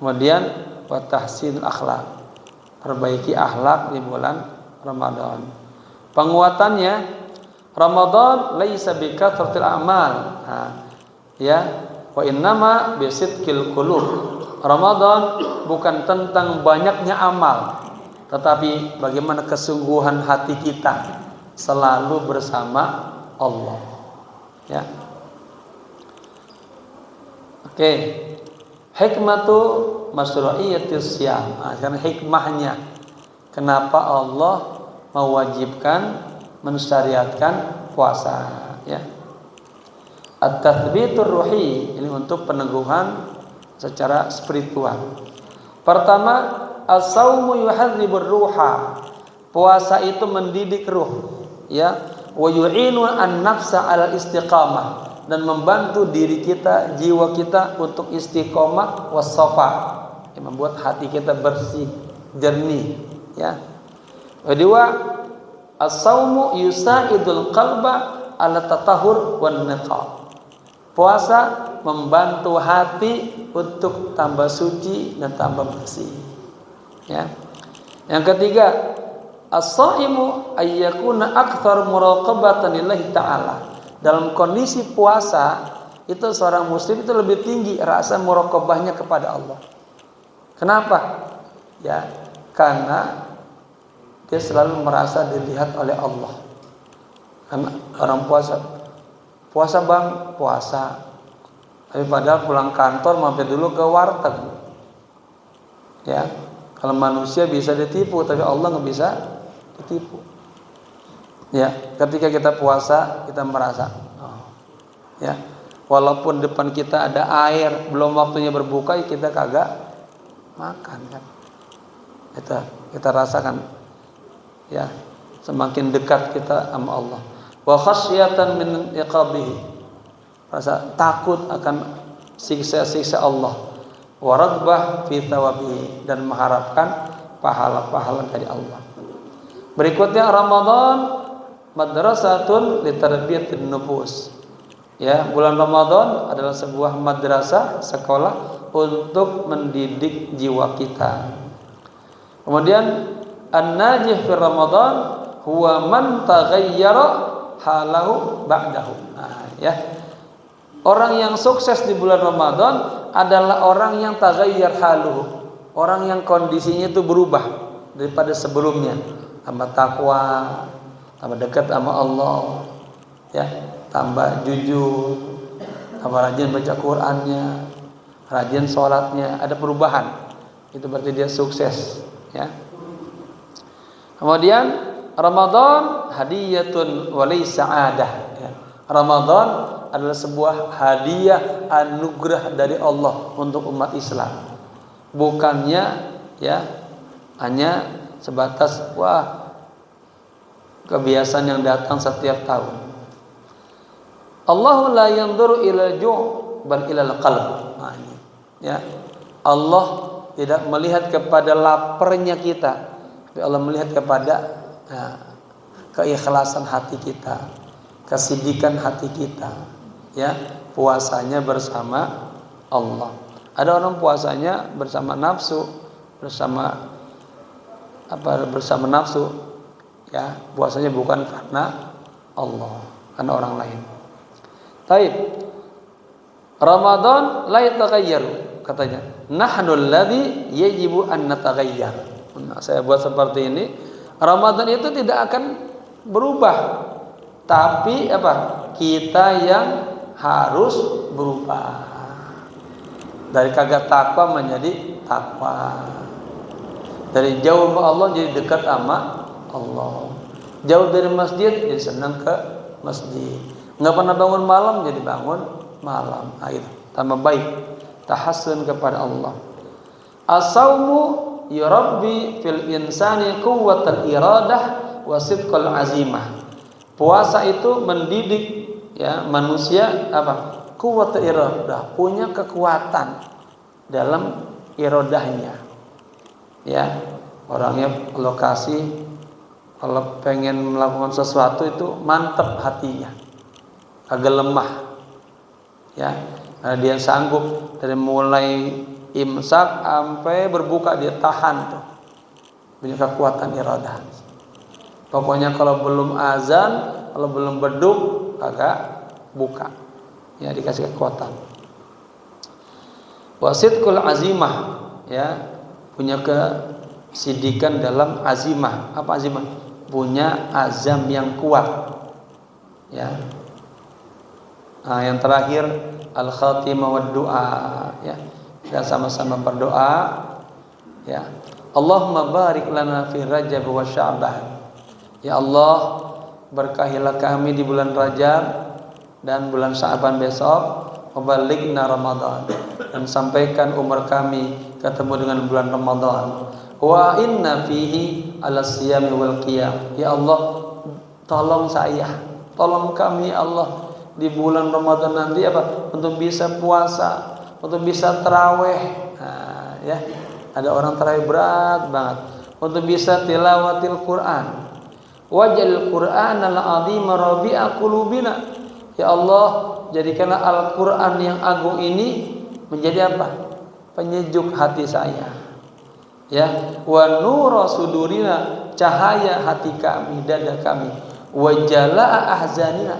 Kemudian wa tahsinul akhlaq. Perbaiki akhlak di bulan Ramadan. Penguatannya, Ramadan laisa bikathratil a'mal. Ya, wa innama bisidqil qulub. Ramadan bukan tentang banyaknya amal, tetapi bagaimana kesungguhan hati kita selalu bersama Allah. Ya. Oke. Hikmatu masyru'iyatis siyam. Karena hikmahnya kenapa Allah mewajibkan, mensyariatkan puasa, ya. At-tathbitur ruhi, ini untuk peneguhan secara spiritual. Pertama, as-saumu yuhadzibur ruha. Puasa itu mendidik ruh, ya. Wa yu'inu an-nafsa 'ala istiqamah, dan membantu diri kita, jiwa kita untuk istiqomah was-safa, yang membuat hati kita bersih, jernih, ya. Kedua, as-saumu yusaidul qalba 'ala tatahhur wan niqab. Puasa membantu hati untuk tambah suci dan tambah bersih, ya. Yang ketiga, as-shaimu ayyakuna akthar muraqabatan lillahi ta'ala. Dalam kondisi puasa itu seorang muslim itu lebih tinggi rasa muraqabahnya kepada Allah. Kenapa? Ya, karena dia selalu merasa dilihat oleh Allah. Karena orang puasa bang, puasa. Tapi padahal pulang kantor mampir dulu ke warteg. Ya, kalau manusia bisa ditipu, tapi Allah nggak bisa ditipu. Ya, ketika kita puasa kita merasa, ya, walaupun depan kita ada air, belum waktunya berbuka, kita kagak makan, kan? Kita rasakan, ya, semakin dekat kita sama Allah. Wa khasyatan min iqabihi, rasa takut akan siksa-siksa Allah. Wa raghbah fi thawabihi, dan mengharapkan pahala-pahala dari Allah. Berikutnya Ramadan madrasatun litarbiyatin nufus. Ya, bulan Ramadan adalah sebuah madrasah, sekolah untuk mendidik jiwa kita. Kemudian an-najih fi Ramadan huwa man taghayyara halahu ba'dahu. Nah, ya. Orang yang sukses di bulan Ramadan adalah orang yang taghayyar haluhu, orang yang kondisinya itu berubah daripada sebelumnya, tambah takwa, tambah dekat sama Allah, ya, tambah jujur, tambah rajin baca Qur'annya, rajin sholatnya, ada perubahan. Itu berarti dia sukses, ya. Kemudian Ramadan hadiyatun walaysa sa'adah, ya. Ramadan adalah sebuah hadiah anugerah dari Allah untuk umat Islam. Bukannya ya hanya sebatas kebiasaan yang datang setiap tahun. Allahu la yanzuru ila ju' bal ila al-qalb. Nah, ya. Allah tidak melihat kepada laparnya kita, tapi Allah melihat kepada keikhlasan hati kita, kesidikan hati kita, ya, puasanya bersama Allah. Ada orang puasanya bersama nafsu, bersama nafsu, ya, puasanya bukan karena Allah, karena orang lain. Taib. Ramadan la yataghayyaru, katanya. Nahnu alladhi yajibu an nataghayyar. Nah, saya buat seperti ini. Ramadan itu tidak akan berubah, tapi kita yang harus berubah dari kagak takwa menjadi takwa, dari jauh sama Allah jadi dekat sama Allah, jauh dari masjid jadi senang ke masjid, nggak pernah bangun malam jadi bangun malam. Itu tambah baik, tahassun kepada Allah. As-saumu yurabbi fil insani quwwatal iradah wa sidqal azimah. Puasa itu mendidik, ya, manusia quwwatul iradah, punya kekuatan dalam iradahnya, ya. Orangnya kalau pengen melakukan sesuatu itu mantap hatinya, agak lemah, ya. Karena dia sanggup dari mulai imsak sampai berbuka dia tahan tuh, punya kekuatan iradah. Pokoknya kalau belum azan, kalau belum beduk kagak buka, ya, dikasih kekuatan. Wasidqul azimah, ya, punya kesidikan dalam azimah. Apa azimah? Punya azam yang kuat, ya. Nah, yang terakhir al-khatimah wad du'a, ya. Kita sama-sama berdoa, ya. Allahumma barik lana fi Rajab wa Sya'ban. Ya Allah, berkahilah kami di bulan Rajab dan bulan Sya'ban besok, wabalighna Ramadan, dan sampaikan umur kami ketemu dengan bulan Ramadan. Wa inna fihi ala siyami wal qiyam. Ya Allah, tolong kami ya Allah di bulan Ramadan nanti untuk bisa puasa, untuk bisa tarawih. Nah, ya, ada orang tarawih berat banget, untuk bisa tilawatil Quran. Waj'al Qur'anal 'azima rabi'a qulubina. Ya Allah, jadikanlah Al-Qur'an yang agung ini menjadi penyejuk hati saya. Ya, wa nura sudurina, cahaya hati kami, dada kami. Wa jalaa ahzanina,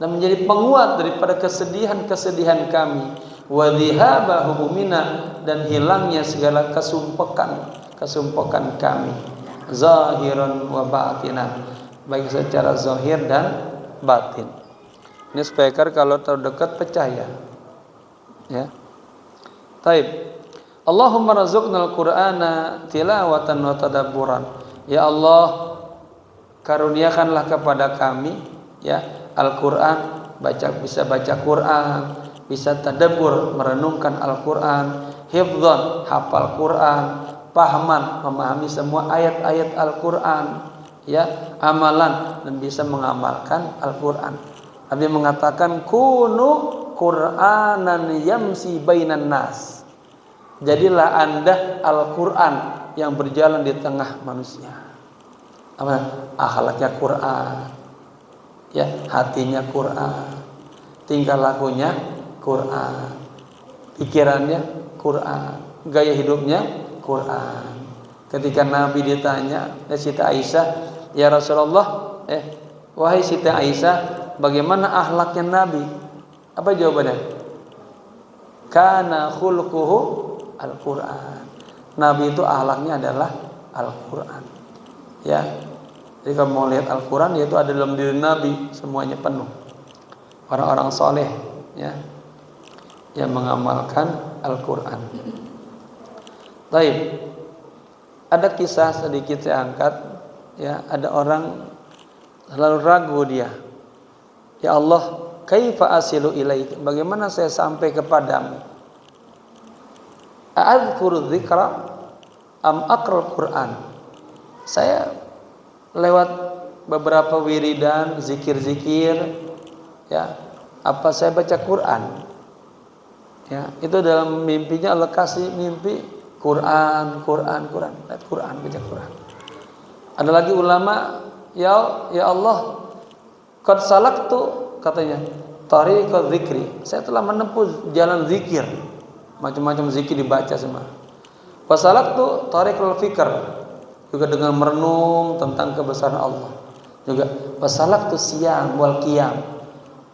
dan menjadi penguat daripada kesedihan-kesedihan kami. Wa dhihaba humumina, dan hilangnya segala kesumpekan kami. Zahiran wa batinan, baik secara zahir dan batin. Ini speaker kalau terdekat pecah, ya. Taib. Allahumma razuqnal Qur'ana tilawatan wa tadabburan. Ya Allah, karuniakanlah kepada kami, ya, Al-Qur'an, bisa baca Qur'an, bisa tadabbur, merenungkan Al-Qur'an, hifdzan, hafal Qur'an, pahaman, memahami semua ayat-ayat Al-Qur'an, ya, amalan, dan bisa mengamalkan Al-Qur'an. Nabi mengatakan kunu Qur'anan yamsi bainan nas. Jadilah Anda Al-Qur'an yang berjalan di tengah manusia. Akhlaknya Qur'an, Ya, hatinya Quran, tingkah lakunya Quran, pikirannya Quran, gaya hidupnya Quran. Ketika Nabi ditanya, Siti Aisyah, "Ya Rasulullah, wahai Siti Aisyah, bagaimana akhlaknya Nabi?" Apa jawabannya? Kana khuluquhu Al-Quran. Nabi itu akhlaknya adalah Al-Quran. Ya. Jadi kalau mau lihat Al-Quran, yaitu ada dalam diri Nabi, semuanya penuh. Orang-orang soleh, ya, yang mengamalkan Al-Quran. Baik. Ada kisah sedikit saya angkat, ya, ada orang selalu ragu dia. Ya Allah, kaifa asilu ilaik? Bagaimana saya sampai kepadamu? A'adzkuru dzikra am aqra'ul Quran? Saya lewat beberapa wiridan, zikir-zikir, ya, apa saya baca Quran? Ya, itu dalam mimpinya Allah kasih mimpi Quran, baca Quran. Ada lagi ulama, ya Allah, qad salaktu, katanya, tariqaz zikri. Saya telah menempuh jalan zikir. Macam-macam zikir dibaca semua. Wa salaktu tariqal fikr, juga dengan merenung tentang kebesaran Allah. Juga wa salaktu siyam wal qiyam.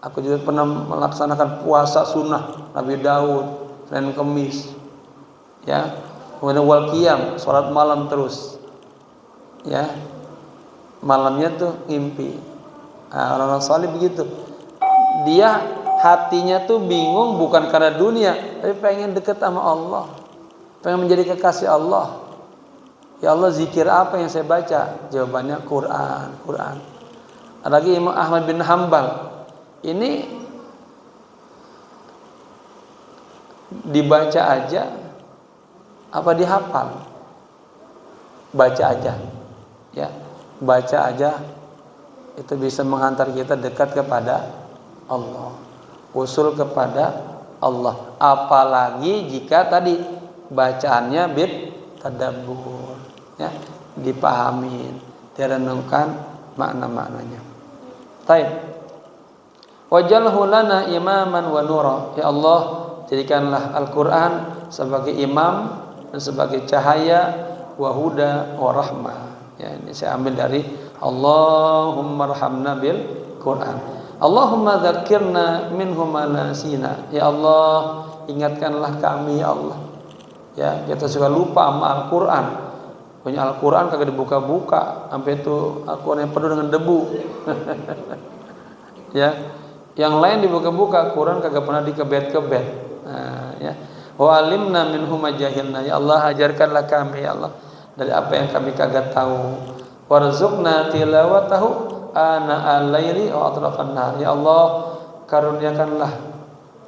Aku juga pernah melaksanakan puasa sunnah Nabi Daud, Senin Kemis. Ya. Kemudian wal qiyam, salat malam terus. Ya. Malamnya tuh ngimpi. Nah, orang-orang saleh begitu. Dia hatinya tuh bingung bukan karena dunia, tapi pengen dekat sama Allah, pengen menjadi kekasih Allah. Ya Allah, zikir apa yang saya baca? Jawabannya Quran. Ada lagi Imam Ahmad bin Hanbal. Ini dibaca aja apa dihafal? Baca aja. Ya, baca aja itu bisa menghantar kita dekat kepada Allah, usul kepada Allah. Apalagi jika tadi bacaannya tadabbur, ya, dipahamin, direnungkan makna-maknanya. Baik. Wajalhu lana imaman wa nura. Ya Allah, jadikanlah Al-Qur'an sebagai imam dan sebagai cahaya, wa huda wa rahmah. Ya, ini saya ambil dari Allahumma arhamna bil Qur'an. Allahumma dzakirna minhu ma nasina. Ya Allah, ingatkanlah kami ya Allah. Ya, kita suka lupa sama Al-Qur'an. Punya Al-Qur'an kagak dibuka-buka, sampai itu Al-Qur'an yang penuh dengan debu. Ya. Yang lain dibuka-buka, Quran kagak pernah dikebet-kebet. Nah, ya. Wa alimna minhu ma jahilna. Ya Allah, ajarkanlah kami ya Allah dari apa yang kami kagak tahu. Warzuqna tilawatahu ana al-laili wa atrafan nahar. Ya Allah, karuniakanlah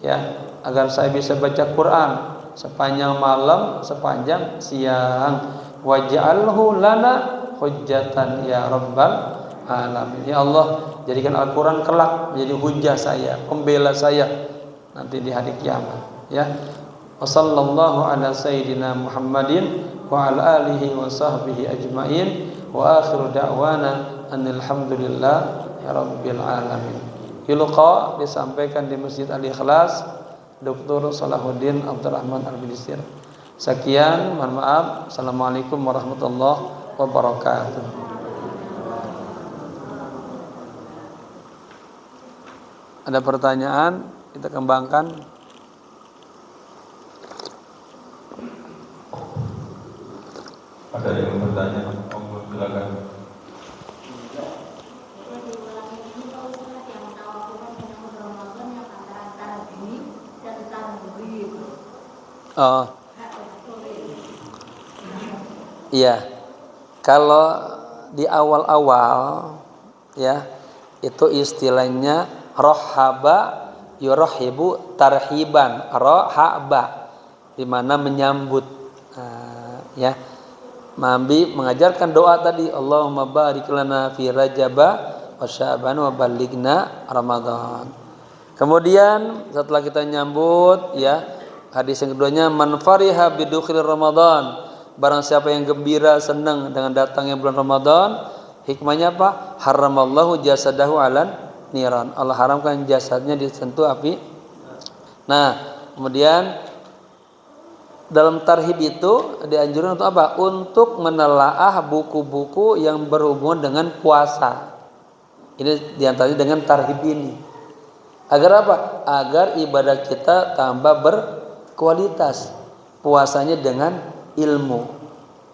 ya agar saya bisa baca Quran sepanjang malam, sepanjang siang. Waj'alhu lana hujjatan ya rabbal alamin. Ya Allah, jadikan Al-Quran kelak menjadi hujjah saya, pembela saya nanti di hari kiamat. Ya. Wassallallahu ala sayyidina Muhammadin wa ala alihi wa sahbihi ajma'in. Wa akhiru da'wana alhamdulillah ya rabbil alamin. Yulqa disampaikan di Masjid Al-Ikhlas Dr. Salahuddin Abdurrahman Al-Bilisir. Sekian, mohon maaf. Assalamualaikum warahmatullahi wabarakatuh. Ada pertanyaan, kita kembangkan. Ada yang bertanya, mohon silakan. Oh, iya. Kalau di awal-awal, ya, itu istilahnya rohaba yurahibu tarhiban, rohaba, di mana menyambut. Ya, Nabi mengajarkan doa tadi, Allahumma barik lana fi Rajaba wa Sya'ban wa ballighna Ramadan. Kemudian setelah kita nyambut, ya, hadis yang keduanya, man fariha bidukhil Ramadan, barang siapa yang gembira senang dengan datangnya bulan Ramadan, hikmahnya apa? Haramallahu jasadahu alan niran. Allah haramkan jasadnya disentuh api. Nah, kemudian dalam tarhib itu dianjurkan untuk apa? Untuk menelaah buku-buku yang berhubungan dengan puasa. Ini diantaranya dengan tarhib ini. Agar apa? Agar ibadah kita tambah berkualitas. Puasanya dengan ilmu.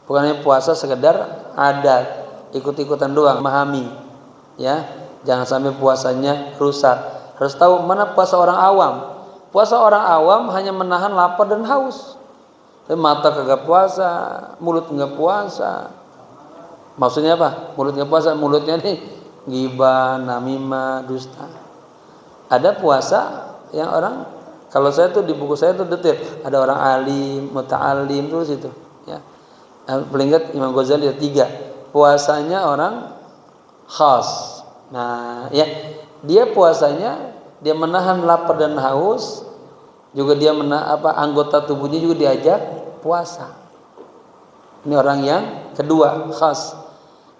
Bukan hanya puasa sekedar adat, ikut-ikutan doang, memahami. Ya, jangan sampai puasanya rusak. Harus tahu mana puasa orang awam. Puasa orang awam hanya menahan lapar dan haus. Tapi mata kagak puasa, mulut enggak puasa. Maksudnya apa? Mulut enggak puasa, mulutnya nih ghibah, namimah, dusta. Ada puasa yang orang, kalau saya tuh di buku saya tuh detail, ada orang alim, muta'alim terus itu, ya. Paling ingat Imam Ghazali ada 3. Puasanya orang khas. Nah, ya, dia puasanya dia menahan lapar dan haus, juga dia anggota tubuhnya juga diajak puasa. Ini orang yang kedua, khas.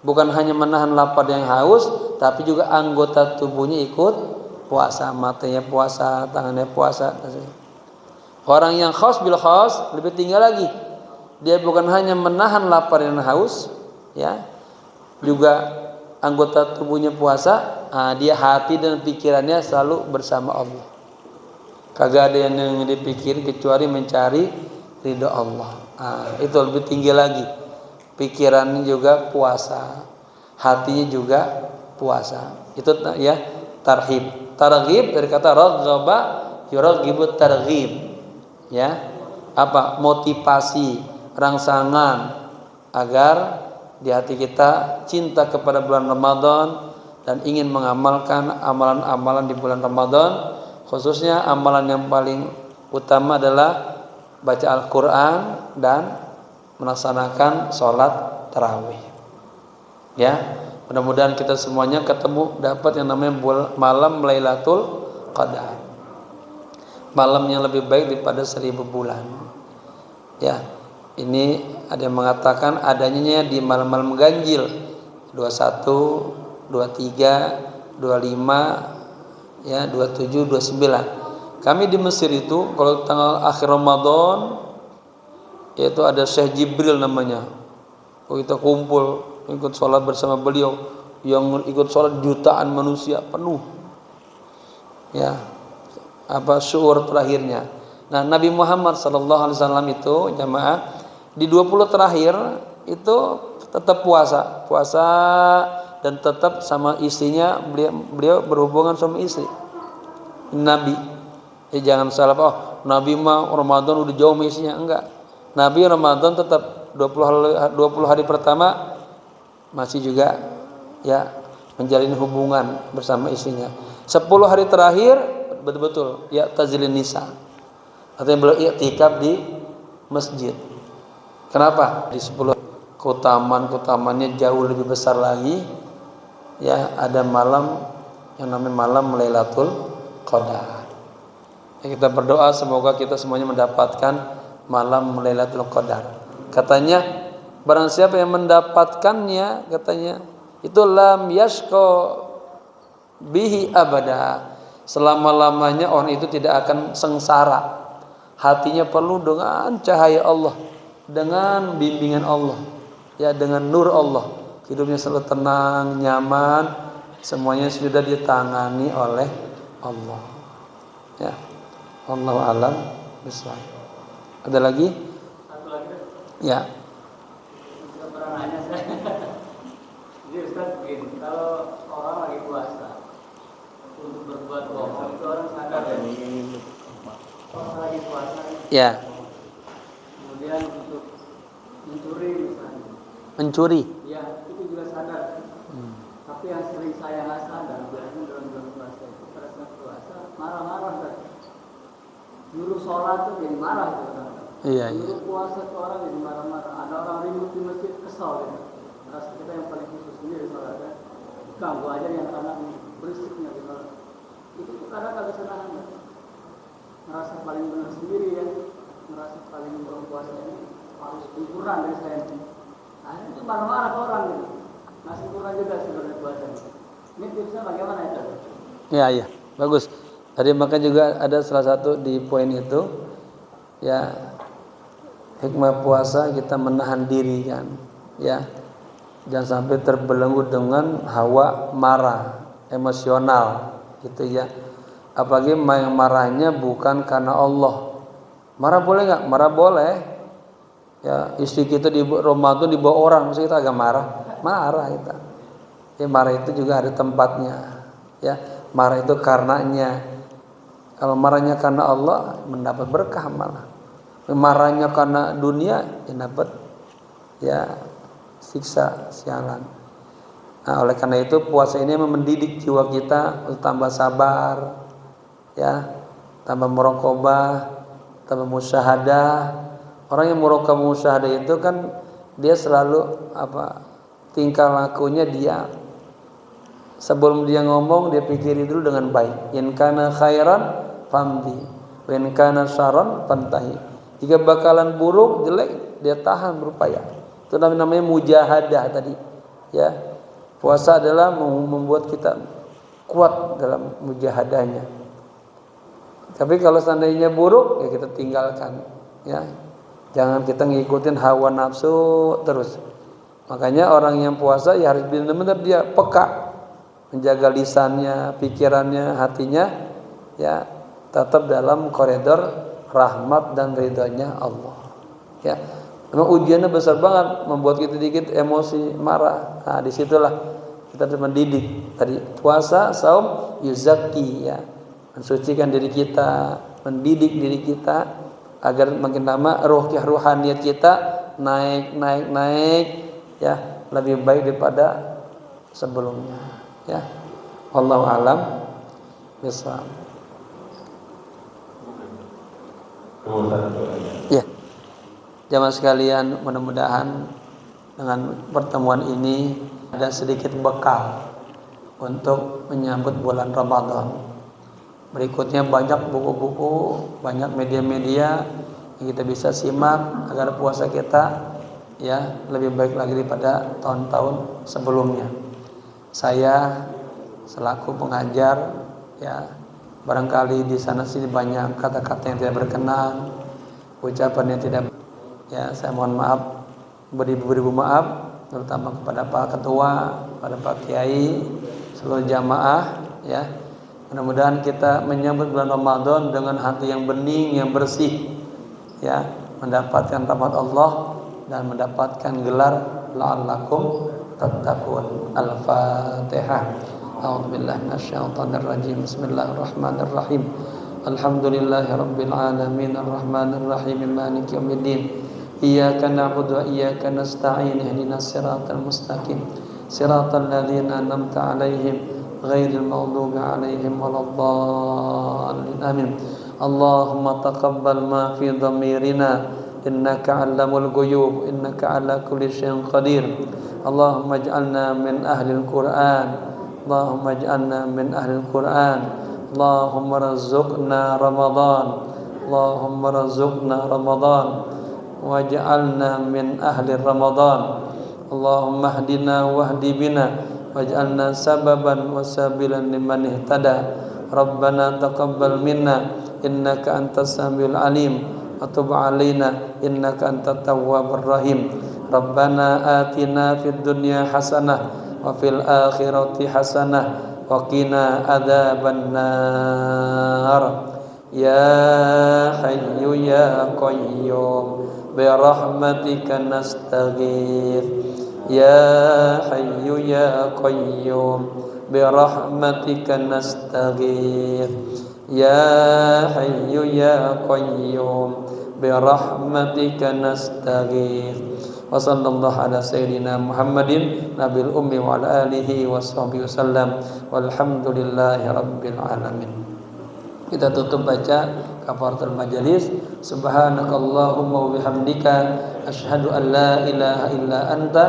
Bukan hanya menahan lapar dan haus, tapi juga anggota tubuhnya ikut puasa, matanya puasa, tangannya puasa. Orang yang khas bil khas lebih tinggi lagi. Dia bukan hanya menahan lapar dan haus, ya, juga anggota tubuhnya puasa. Dia hati dan pikirannya selalu bersama Allah. Kagak ada yang dipikir kecuali mencari ridha Allah. Itu lebih tinggi lagi. Pikirannya juga puasa, hatinya juga puasa. Itu ya tarhib. Targhib dari kata raghaba yuraghibu targhib. Ya. Apa? Motivasi, rangsangan agar di hati kita cinta kepada bulan Ramadan dan ingin mengamalkan amalan-amalan di bulan Ramadan, khususnya amalan yang paling utama adalah baca Al-Qur'an dan melaksanakan sholat tarawih. Ya. Mudah-mudahan kita semuanya ketemu dapat yang namanya malam Lailatul Qadar. Malam yang lebih baik daripada 1000 bulan. Ya. Ini ada yang mengatakan adanya di malam-malam ganjil 21, 23, 25, ya, 27, 29. Kami di Mesir itu kalau tanggal akhir Ramadan yaitu ada Syekh Jibril namanya. Kita kumpul ikut sholat bersama beliau, yang ikut sholat jutaan manusia penuh, ya, syuur terakhirnya. Nah, Nabi Muhammad SAW itu jamaah di 20 terakhir itu tetap puasa dan tetap sama istrinya, beliau berhubungan sama istri Nabi. Jangan salah, Nabi mah Ramadan udah jauh sama istrinya, enggak. Nabi Ramadan tetap 20 hari pertama masih juga, ya, menjalin hubungan bersama istrinya. 10 hari terakhir betul-betul ya tazilin nisa. Artinya beliau i'tikaf di masjid. Kenapa? Di 10 keutamaan-keutamaannya jauh lebih besar lagi. Ya, ada malam yang namanya malam Lailatul Qadar. Ya, kita berdoa semoga kita semuanya mendapatkan malam Lailatul Qadar. Katanya barang siapa yang mendapatkannya, katanya itu lam yashqa bihi abada, selama-lamanya orang itu tidak akan sengsara. Hatinya penuh dengan cahaya Allah, dengan bimbingan Allah, ya, dengan nur Allah. Hidupnya selalu tenang, nyaman, semuanya sudah ditangani oleh Allah. Ya, Allahu a'lam bishawab. Ada lagi? Satu lagi. Ya. Jadi Ustaz begini, kalau orang lagi puasa untuk berbuat bohong itu orang sadar ya. Orang lagi puasa, Ya. kemudian untuk mencuri misalnya. Mencuri. Ya, itu juga sadar. Tapi yang sering saya nggak sadar biasanya dalam bulan puasa itu pada saat puasa marah-marah kan. Nyuruh sholat tuh jadi marah gitu kan. Iya. Nyuruh puasa tuh orang jadi marah-marah. Ada orang ribut di masjid kesal gitu. Rasa kita yang paling khusus sendiri sholatnya. Ganggu aja yang karena berisiknya gitu. Itu tuh kadang agak senang kan. Merasa paling benar sendiri ya. Merasa paling berpuasa ini harus kurang dari saya. Nah, itu marah-marah ke orang gitu. Masih kurang juga sebenarnya puasa. Ini tipsnya bagaimana itu? Ya, bagus. Tadi maka juga ada salah satu di poin itu, ya, hikmah puasa kita menahan diri kan, ya, jangan sampai terbelenggu dengan hawa marah, emosional, gitu ya. Apalagi yang marahnya bukan karena Allah. Marah boleh nggak? Marah boleh. Ya, istri kita di Ramadan dibawa orang, mesti kita agak marah, marah kita. Ya, marah itu juga ada tempatnya. Ya, marah itu karenanya. Kalau marahnya karena Allah, mendapat berkah malah. Marahnya karena dunia, ya dapat ya siksa, sialan. Nah, oleh karena itu puasa ini mendidik jiwa kita untuk tambah sabar, ya, tambah muraqabah, tambah musyahadah. Orang yang muraqabah musyahadah itu kan dia selalu tingkah lakunya dia sebelum dia ngomong dia pikiri dulu dengan baik. In kana khairan famdi, wa in kana syarran fantahi. Jika bakalan buruk, jelek, dia tahan berupaya. Itu namanya mujahadah tadi. Ya. Puasa adalah membuat kita kuat dalam mujahadahnya. Tapi kalau seandainya buruk, ya kita tinggalkan, ya. Jangan kita ngikutin hawa nafsu terus. Makanya orang yang puasa ya harus benar-benar dia peka, menjaga lisannya, pikirannya, hatinya, ya, tetap dalam koridor rahmat dan ridhonya Allah. Ya, memang ujiannya besar banget, membuat kita dikit emosi, marah. Nah, disitulah kita harus mendidik. Tadi puasa, saum, yuzaki, ya, mensucikan diri kita, mendidik diri kita agar makin lama ruhaniyat kita naik, ya, lebih baik daripada sebelumnya. Ya, wallahu alam bishawab. Ya, jamaah sekalian, mudah-mudahan dengan pertemuan ini ada sedikit bekal untuk menyambut bulan Ramadan. Berikutnya banyak buku-buku, banyak media-media yang kita bisa simak agar puasa kita ya lebih baik lagi daripada tahun-tahun sebelumnya. Saya selaku pengajar, ya, barangkali di sana sini banyak kata-kata yang tidak berkenan, ucapan yang tidak, ya, saya mohon maaf, beribu-ribu maaf, terutama kepada Pak Ketua, kepada Pak Kiai, seluruh jamaah, ya. Mudah-mudahan kita menyambut bulan Ramadan dengan hati yang bening, yang bersih, ya, mendapatkan rahmat Allah dan mendapatkan gelar la'allakum tattaqun. Al-Fatihah. A'udzubillahi minasyaitonir rajim. Bismillahirrahmanirrahim. Alhamdulillahirabbil alamin arrahmanir rahim maliki yaumiddin. Iyyaka na'budu wa iyyaka nasta'in ihdinas siratal mustaqim. Siratal ladzina an'amta 'alaihim ghairil maghdubi 'alaihim waladdallin. Amin. Allahumma taqabbal ma fi dhamirina innaka 'allamul ghuyub innaka 'ala kulli syai'in qadir. Allahumma ij'alna min ahlil Qur'an. Allahumma ij'alna min ahlil Qur'an. Allahumma rzuqna Ramadan. Allahumma rzuqna Ramadan waj'alna min ahli Ramadan. Allahumma hdina wahdi bina waj'alna sababan wa sabilan liman ihtada. Rabbana taqabbal minna innaka antas samiul alim wa tub alaina innaka antat tawwabur rahim. Rabbana atina fid dunya hasanah wa fil akhirati hasanah wa qina adzaban nar. Ya hayyu ya qayyum bi rahmatika nastaghith. Ya hayyu ya qayyum bi rahmatika nastaghith. Ya hayyu ya qayyum bi rahmatika nastaghith. Wa sallallahu ala sayyidina Muhammadin nabil ummi wa ala alihi wa sahbihi wasallam walhamdulillahi rabbil alamin. Kita tutup baca kafaratul majelis. Subhanakallahumma wa bihamdika asyhadu an la ilaha illa anta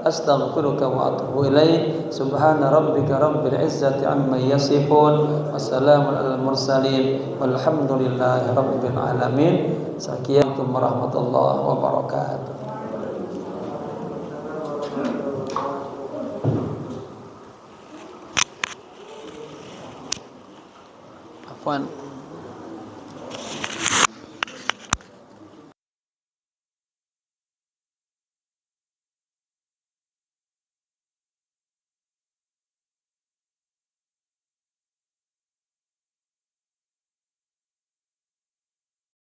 astaghfiruka wa atubu ilaik. Subhana rabbika rabbil izzati amma yasifun wa salamun alal mursalin walhamdulillahi rabbil alamin. Assalamualaikum warahmatullahi wabarakatuh. Afwan.